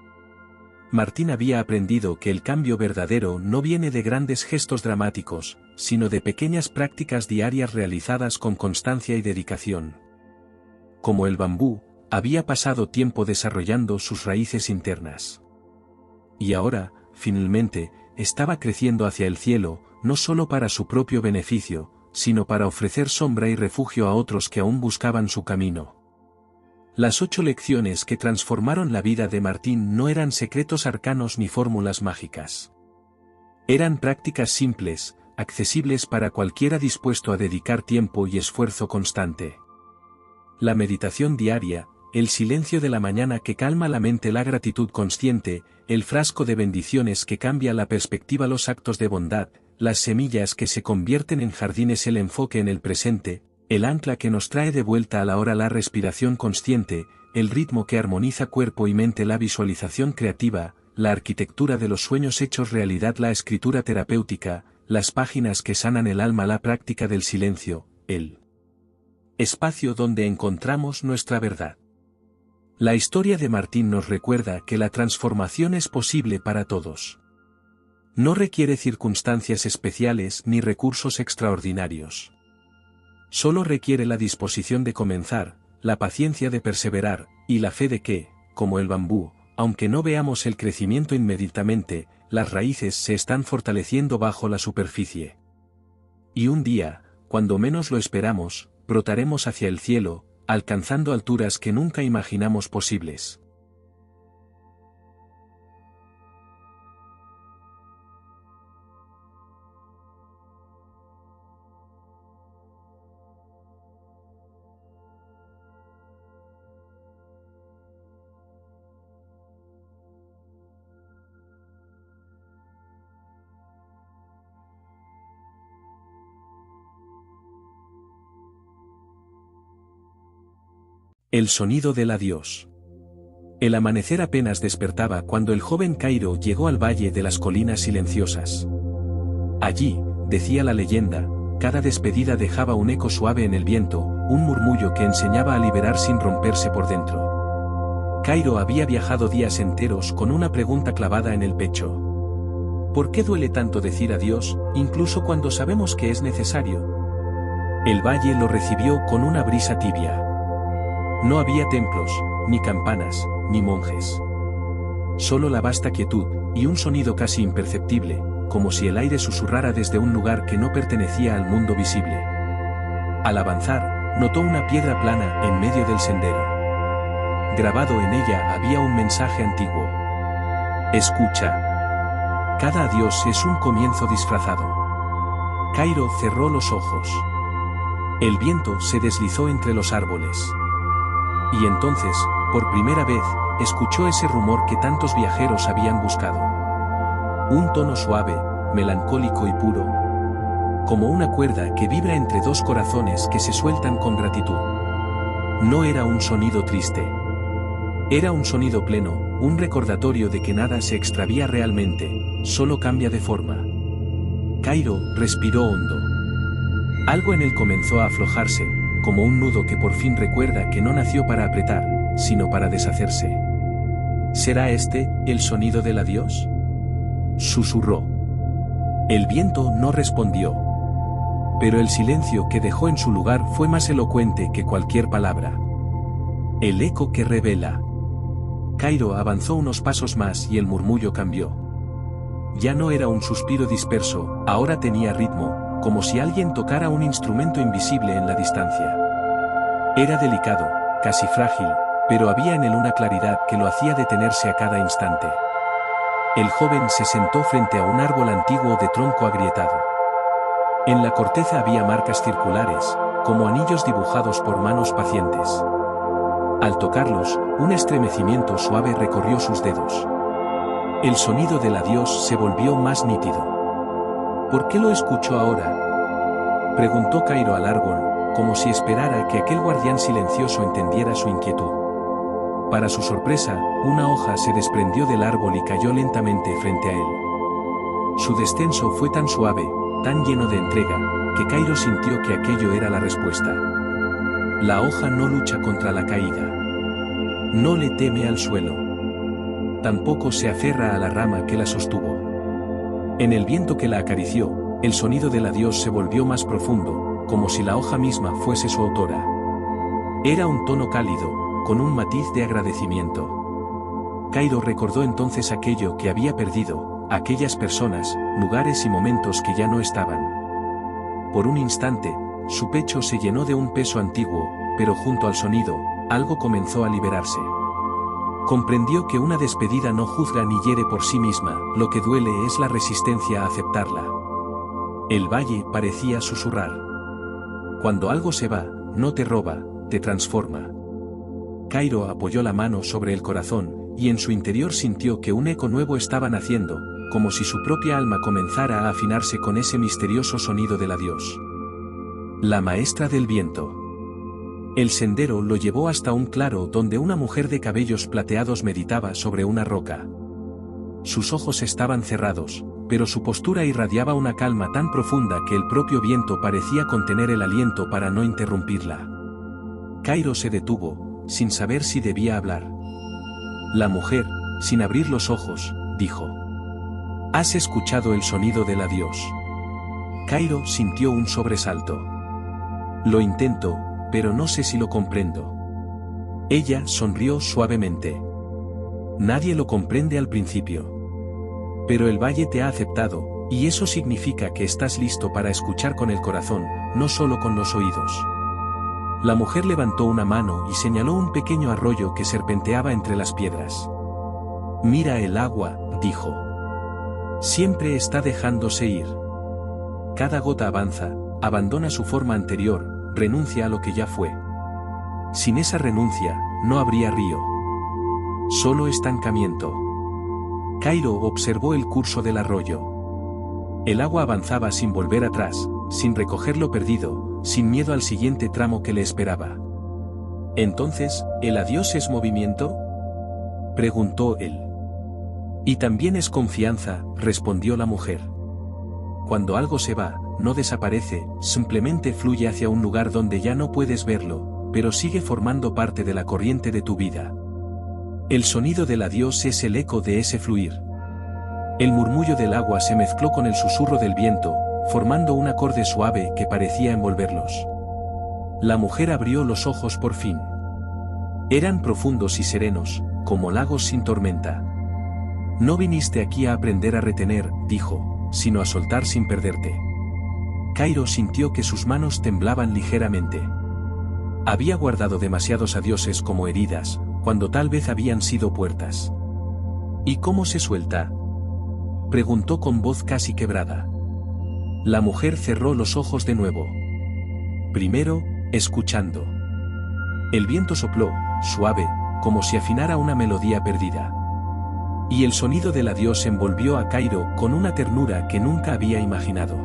Martín había aprendido que el cambio verdadero no viene de grandes gestos dramáticos, sino de pequeñas prácticas diarias realizadas con constancia y dedicación. Como el bambú, había pasado tiempo desarrollando sus raíces internas. Y ahora, finalmente, estaba creciendo hacia el cielo, no solo para su propio beneficio, sino para ofrecer sombra y refugio a otros que aún buscaban su camino. Las 8 lecciones que transformaron la vida de Martín no eran secretos arcanos ni fórmulas mágicas. Eran prácticas simples, accesibles para cualquiera dispuesto a dedicar tiempo y esfuerzo constante. La meditación diaria, el silencio de la mañana que calma la mente, la gratitud consciente, el frasco de bendiciones que cambia la perspectiva, los actos de bondad, las semillas que se convierten en jardines, el enfoque en el presente, el ancla que nos trae de vuelta a la hora, la respiración consciente, el ritmo que armoniza cuerpo y mente, la visualización creativa, la arquitectura de los sueños hechos realidad, la escritura terapéutica, las páginas que sanan el alma, la práctica del silencio, el espacio donde encontramos nuestra verdad. La historia de Martín nos recuerda que la transformación es posible para todos. No requiere circunstancias especiales ni recursos extraordinarios. Solo requiere la disposición de comenzar, la paciencia de perseverar, y la fe de que, como el bambú, aunque no veamos el crecimiento inmediatamente, las raíces se están fortaleciendo bajo la superficie. Y un día, cuando menos lo esperamos, brotaremos hacia el cielo, alcanzando alturas que nunca imaginamos posibles. El sonido del adiós. El amanecer apenas despertaba cuando el joven Cairo llegó al Valle de las Colinas Silenciosas. Allí, decía la leyenda, cada despedida dejaba un eco suave en el viento, un murmullo que enseñaba a liberar sin romperse por dentro. Cairo había viajado días enteros con una pregunta clavada en el pecho. ¿Por qué duele tanto decir adiós, incluso cuando sabemos que es necesario? El valle lo recibió con una brisa tibia. No había templos, ni campanas, ni monjes. Solo la vasta quietud, y un sonido casi imperceptible, como si el aire susurrara desde un lugar que no pertenecía al mundo visible. Al avanzar, notó una piedra plana en medio del sendero. Grabado en ella había un mensaje antiguo. Escucha. Cada adiós es un comienzo disfrazado. Cairo cerró los ojos. El viento se deslizó entre los árboles. Y entonces, por primera vez, escuchó ese rumor que tantos viajeros habían buscado. Un tono suave, melancólico y puro. Como una cuerda que vibra entre dos corazones que se sueltan con gratitud. No era un sonido triste. Era un sonido pleno, un recordatorio de que nada se extravía realmente, solo cambia de forma. Cairo respiró hondo. Algo en él comenzó a aflojarse, como un nudo que por fin recuerda que no nació para apretar, sino para deshacerse. ¿Será este el sonido del adiós?, susurró. El viento no respondió. Pero el silencio que dejó en su lugar fue más elocuente que cualquier palabra. El eco que revela. Cairo avanzó unos pasos más y el murmullo cambió. Ya no era un suspiro disperso, ahora tenía ritmo, como si alguien tocara un instrumento invisible en la distancia. Era delicado, casi frágil, pero había en él una claridad que lo hacía detenerse a cada instante. El joven se sentó frente a un árbol antiguo de tronco agrietado. En la corteza había marcas circulares, como anillos dibujados por manos pacientes. Al tocarlos, un estremecimiento suave recorrió sus dedos. El sonido del adiós se volvió más nítido. ¿Por qué lo escucho ahora?, preguntó Cairo al árbol, como si esperara que aquel guardián silencioso entendiera su inquietud. Para su sorpresa, una hoja se desprendió del árbol y cayó lentamente frente a él. Su descenso fue tan suave, tan lleno de entrega, que Cairo sintió que aquello era la respuesta. La hoja no lucha contra la caída. No le teme al suelo. Tampoco se aferra a la rama que la sostuvo. En el viento que la acarició, el sonido del adiós se volvió más profundo, como si la hoja misma fuese su autora. Era un tono cálido, con un matiz de agradecimiento. Cairo recordó entonces aquello que había perdido, aquellas personas, lugares y momentos que ya no estaban. Por un instante, su pecho se llenó de un peso antiguo, pero junto al sonido, algo comenzó a liberarse. Comprendió que una despedida no juzga ni hiere por sí misma, lo que duele es la resistencia a aceptarla. El valle parecía susurrar. Cuando algo se va, no te roba, te transforma. Cairo apoyó la mano sobre el corazón, y en su interior sintió que un eco nuevo estaba naciendo, como si su propia alma comenzara a afinarse con ese misterioso sonido del adiós. La maestra del viento. El sendero lo llevó hasta un claro donde una mujer de cabellos plateados meditaba sobre una roca. Sus ojos estaban cerrados, pero su postura irradiaba una calma tan profunda que el propio viento parecía contener el aliento para no interrumpirla. Cairo se detuvo, sin saber si debía hablar. La mujer, sin abrir los ojos, dijo: ¿Has escuchado el sonido del adiós? Cairo sintió un sobresalto. Lo intento, pero no sé si lo comprendo. Ella sonrió suavemente. Nadie lo comprende al principio. Pero el valle te ha aceptado, y eso significa que estás listo para escuchar con el corazón, no solo con los oídos. La mujer levantó una mano y señaló un pequeño arroyo que serpenteaba entre las piedras. Mira el agua, dijo. Siempre está dejándose ir. Cada gota avanza, abandona su forma anterior, renuncia a lo que ya fue. Sin esa renuncia, no habría río. Solo estancamiento. Cairo observó el curso del arroyo. El agua avanzaba sin volver atrás, sin recoger lo perdido, sin miedo al siguiente tramo que le esperaba. ¿Entonces, el adiós es movimiento?, preguntó él. Y también es confianza, respondió la mujer. Cuando algo se va, no desaparece, simplemente fluye hacia un lugar donde ya no puedes verlo, pero sigue formando parte de la corriente de tu vida. El sonido del adiós es el eco de ese fluir. El murmullo del agua se mezcló con el susurro del viento, formando un acorde suave que parecía envolverlos. La mujer abrió los ojos por fin. Eran profundos y serenos, como lagos sin tormenta. No viniste aquí a aprender a retener, dijo, sino a soltar sin perderte. Cairo sintió que sus manos temblaban ligeramente. Había guardado demasiados adioses como heridas, cuando tal vez habían sido puertas. ¿Y cómo se suelta?, preguntó con voz casi quebrada. La mujer cerró los ojos de nuevo. Primero, escuchando. El viento sopló, suave, como si afinara una melodía perdida. Y el sonido del adiós envolvió a Cairo con una ternura que nunca había imaginado.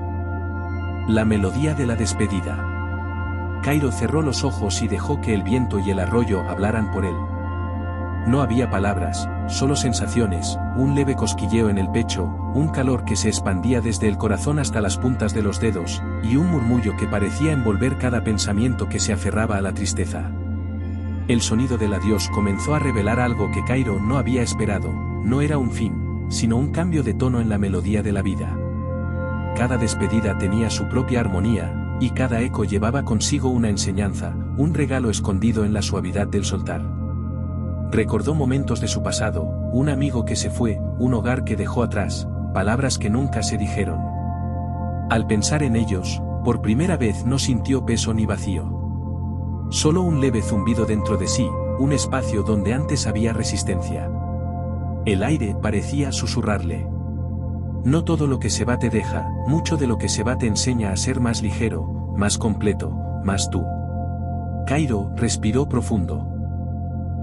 La melodía de la despedida. Cairo cerró los ojos y dejó que el viento y el arroyo hablaran por él. No había palabras, solo sensaciones, un leve cosquilleo en el pecho, un calor que se expandía desde el corazón hasta las puntas de los dedos, y un murmullo que parecía envolver cada pensamiento que se aferraba a la tristeza. El sonido del adiós comenzó a revelar algo que Cairo no había esperado, no era un fin, sino un cambio de tono en la melodía de la vida. Cada despedida tenía su propia armonía, y cada eco llevaba consigo una enseñanza, un regalo escondido en la suavidad del soltar. Recordó momentos de su pasado, un amigo que se fue, un hogar que dejó atrás, palabras que nunca se dijeron. Al pensar en ellos, por primera vez no sintió peso ni vacío. Solo un leve zumbido dentro de sí, un espacio donde antes había resistencia. El aire parecía susurrarle. No todo lo que se va te deja, mucho de lo que se va te enseña a ser más ligero, más completo, más tú. Cairo respiró profundo.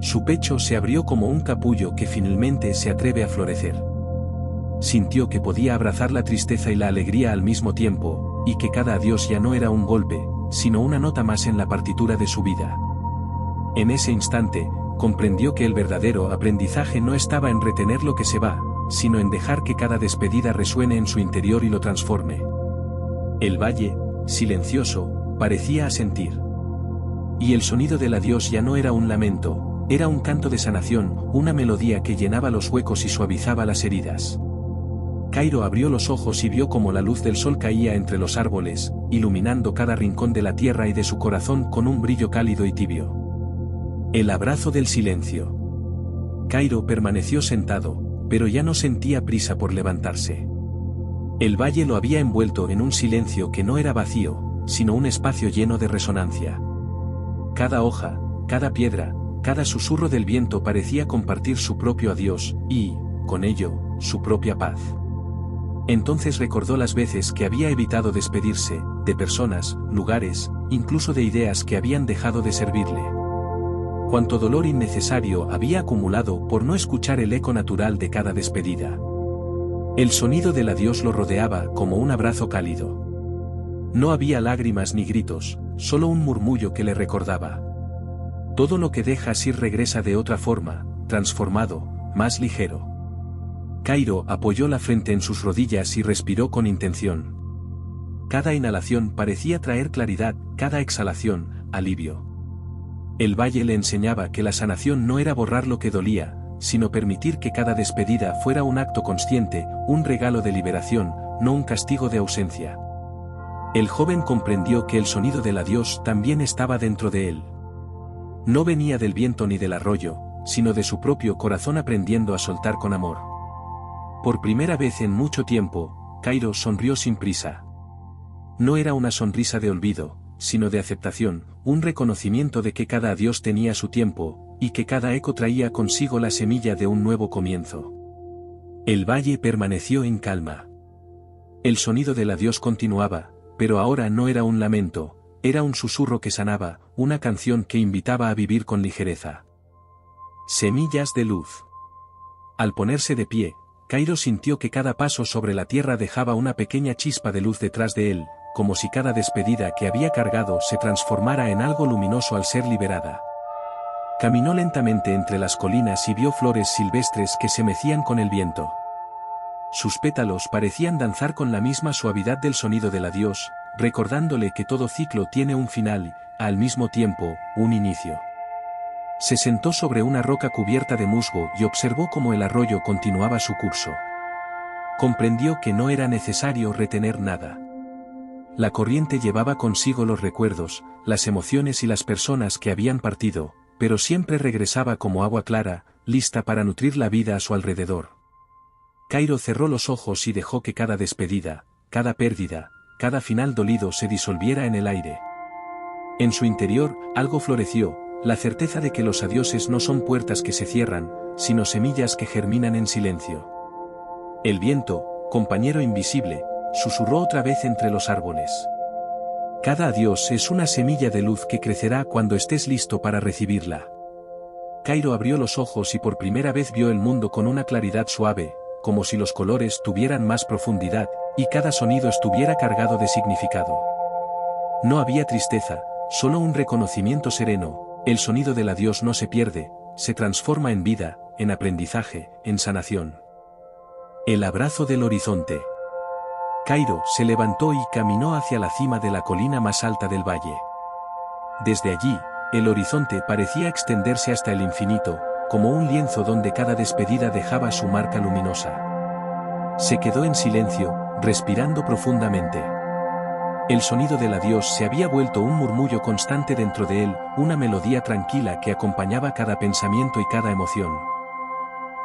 Su pecho se abrió como un capullo que finalmente se atreve a florecer. Sintió que podía abrazar la tristeza y la alegría al mismo tiempo, y que cada adiós ya no era un golpe, sino una nota más en la partitura de su vida. En ese instante, comprendió que el verdadero aprendizaje no estaba en retener lo que se va, sino en dejar que cada despedida resuene en su interior y lo transforme. El valle, silencioso, parecía asentir. Y el sonido del adiós ya no era un lamento, era un canto de sanación, una melodía que llenaba los huecos y suavizaba las heridas. Cairo abrió los ojos y vio cómo la luz del sol caía entre los árboles, iluminando cada rincón de la tierra y de su corazón con un brillo cálido y tibio. El abrazo del silencio. Cairo permaneció sentado, pero ya no sentía prisa por levantarse. El valle lo había envuelto en un silencio que no era vacío, sino un espacio lleno de resonancia. Cada hoja, cada piedra, cada susurro del viento parecía compartir su propio adiós, y, con ello, su propia paz. Entonces recordó las veces que había evitado despedirse, de personas, lugares, incluso de ideas que habían dejado de servirle. Cuánto dolor innecesario había acumulado por no escuchar el eco natural de cada despedida. El sonido del adiós lo rodeaba como un abrazo cálido. No había lágrimas ni gritos, solo un murmullo que le recordaba. Todo lo que dejas ir regresa de otra forma, transformado, más ligero. Cairo apoyó la frente en sus rodillas y respiró con intención. Cada inhalación parecía traer claridad, cada exhalación, alivio. El valle le enseñaba que la sanación no era borrar lo que dolía, sino permitir que cada despedida fuera un acto consciente, un regalo de liberación, no un castigo de ausencia. El joven comprendió que el sonido del adiós también estaba dentro de él. No venía del viento ni del arroyo, sino de su propio corazón aprendiendo a soltar con amor. Por primera vez en mucho tiempo, Cairo sonrió sin prisa. No era una sonrisa de olvido, sino de aceptación, un reconocimiento de que cada adiós tenía su tiempo, y que cada eco traía consigo la semilla de un nuevo comienzo. El valle permaneció en calma. El sonido del adiós continuaba, pero ahora no era un lamento, era un susurro que sanaba, una canción que invitaba a vivir con ligereza. Semillas de luz. Al ponerse de pie, Cairo sintió que cada paso sobre la tierra dejaba una pequeña chispa de luz detrás de él, como si cada despedida que había cargado se transformara en algo luminoso al ser liberada. Caminó lentamente entre las colinas y vio flores silvestres que se mecían con el viento. Sus pétalos parecían danzar con la misma suavidad del sonido del adiós, recordándole que todo ciclo tiene un final y, al mismo tiempo, un inicio. Se sentó sobre una roca cubierta de musgo y observó cómo el arroyo continuaba su curso. Comprendió que no era necesario retener nada. La corriente llevaba consigo los recuerdos, las emociones y las personas que habían partido, pero siempre regresaba como agua clara, lista para nutrir la vida a su alrededor. Cairo cerró los ojos y dejó que cada despedida, cada pérdida, cada final dolido se disolviera en el aire. En su interior, algo floreció, la certeza de que los adioses no son puertas que se cierran, sino semillas que germinan en silencio. El viento, compañero invisible, susurró otra vez entre los árboles. Cada adiós es una semilla de luz que crecerá cuando estés listo para recibirla. Cairo abrió los ojos y por primera vez vio el mundo con una claridad suave, como si los colores tuvieran más profundidad, y cada sonido estuviera cargado de significado. No había tristeza, solo un reconocimiento sereno, el sonido del adiós no se pierde, se transforma en vida, en aprendizaje, en sanación. El abrazo del horizonte. Cairo se levantó y caminó hacia la cima de la colina más alta del valle. Desde allí, el horizonte parecía extenderse hasta el infinito, como un lienzo donde cada despedida dejaba su marca luminosa. Se quedó en silencio, respirando profundamente. El sonido del adiós se había vuelto un murmullo constante dentro de él, una melodía tranquila que acompañaba cada pensamiento y cada emoción.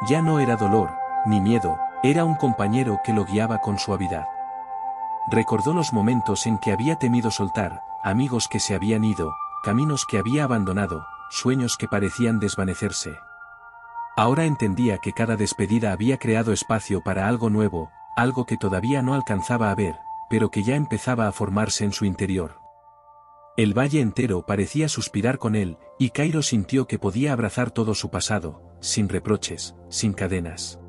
Ya no era dolor, ni miedo, era un compañero que lo guiaba con suavidad. Recordó los momentos en que había temido soltar, amigos que se habían ido, caminos que había abandonado, sueños que parecían desvanecerse. Ahora entendía que cada despedida había creado espacio para algo nuevo, algo que todavía no alcanzaba a ver, pero que ya empezaba a formarse en su interior. El valle entero parecía suspirar con él, y Cairo sintió que podía abrazar todo su pasado, sin reproches, sin cadenas.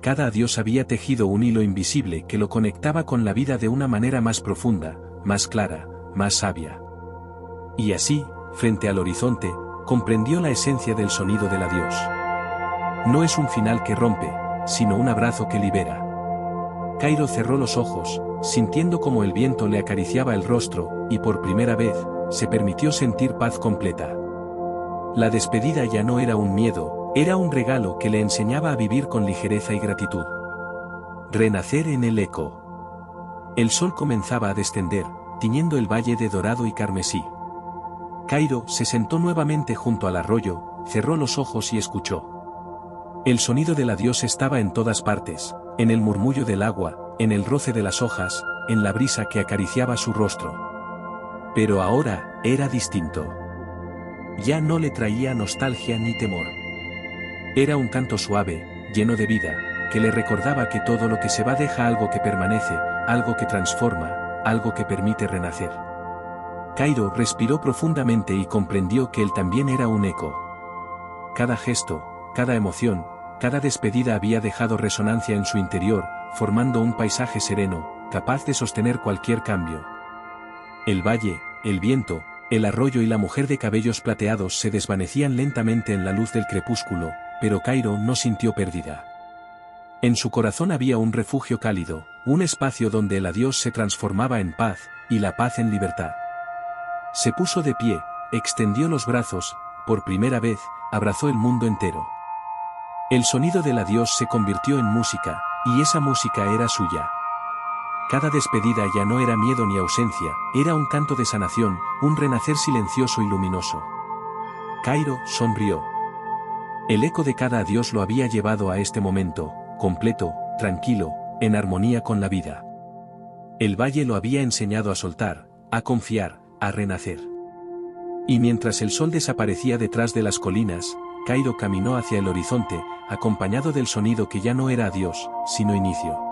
Cada adiós había tejido un hilo invisible que lo conectaba con la vida de una manera más profunda, más clara, más sabia. Y así, frente al horizonte, comprendió la esencia del sonido del adiós. No es un final que rompe, sino un abrazo que libera. Cairo cerró los ojos, sintiendo como el viento le acariciaba el rostro, y por primera vez, se permitió sentir paz completa. La despedida ya no era un miedo, era un regalo que le enseñaba a vivir con ligereza y gratitud. Renacer en el eco. El sol comenzaba a descender, tiñendo el valle de dorado y carmesí. Cairo se sentó nuevamente junto al arroyo, cerró los ojos y escuchó. El sonido del adiós estaba en todas partes, en el murmullo del agua, en el roce de las hojas, en la brisa que acariciaba su rostro. Pero ahora, era distinto. Ya no le traía nostalgia ni temor. Era un canto suave, lleno de vida, que le recordaba que todo lo que se va deja algo que permanece, algo que transforma, algo que permite renacer. Cairo respiró profundamente y comprendió que él también era un eco. Cada gesto, cada emoción, cada despedida había dejado resonancia en su interior, formando un paisaje sereno, capaz de sostener cualquier cambio. El valle, el viento, el arroyo y la mujer de cabellos plateados se desvanecían lentamente en la luz del crepúsculo, pero Cairo no sintió pérdida. En su corazón había un refugio cálido, un espacio donde el adiós se transformaba en paz, y la paz en libertad. Se puso de pie, extendió los brazos, por primera vez, abrazó el mundo entero. El sonido del adiós se convirtió en música, y esa música era suya. Cada despedida ya no era miedo ni ausencia, era un canto de sanación, un renacer silencioso y luminoso. Cairo sonrió. El eco de cada adiós lo había llevado a este momento, completo, tranquilo, en armonía con la vida. El valle lo había enseñado a soltar, a confiar, a renacer. Y mientras el sol desaparecía detrás de las colinas, Cairo caminó hacia el horizonte, acompañado del sonido que ya no era adiós, sino inicio.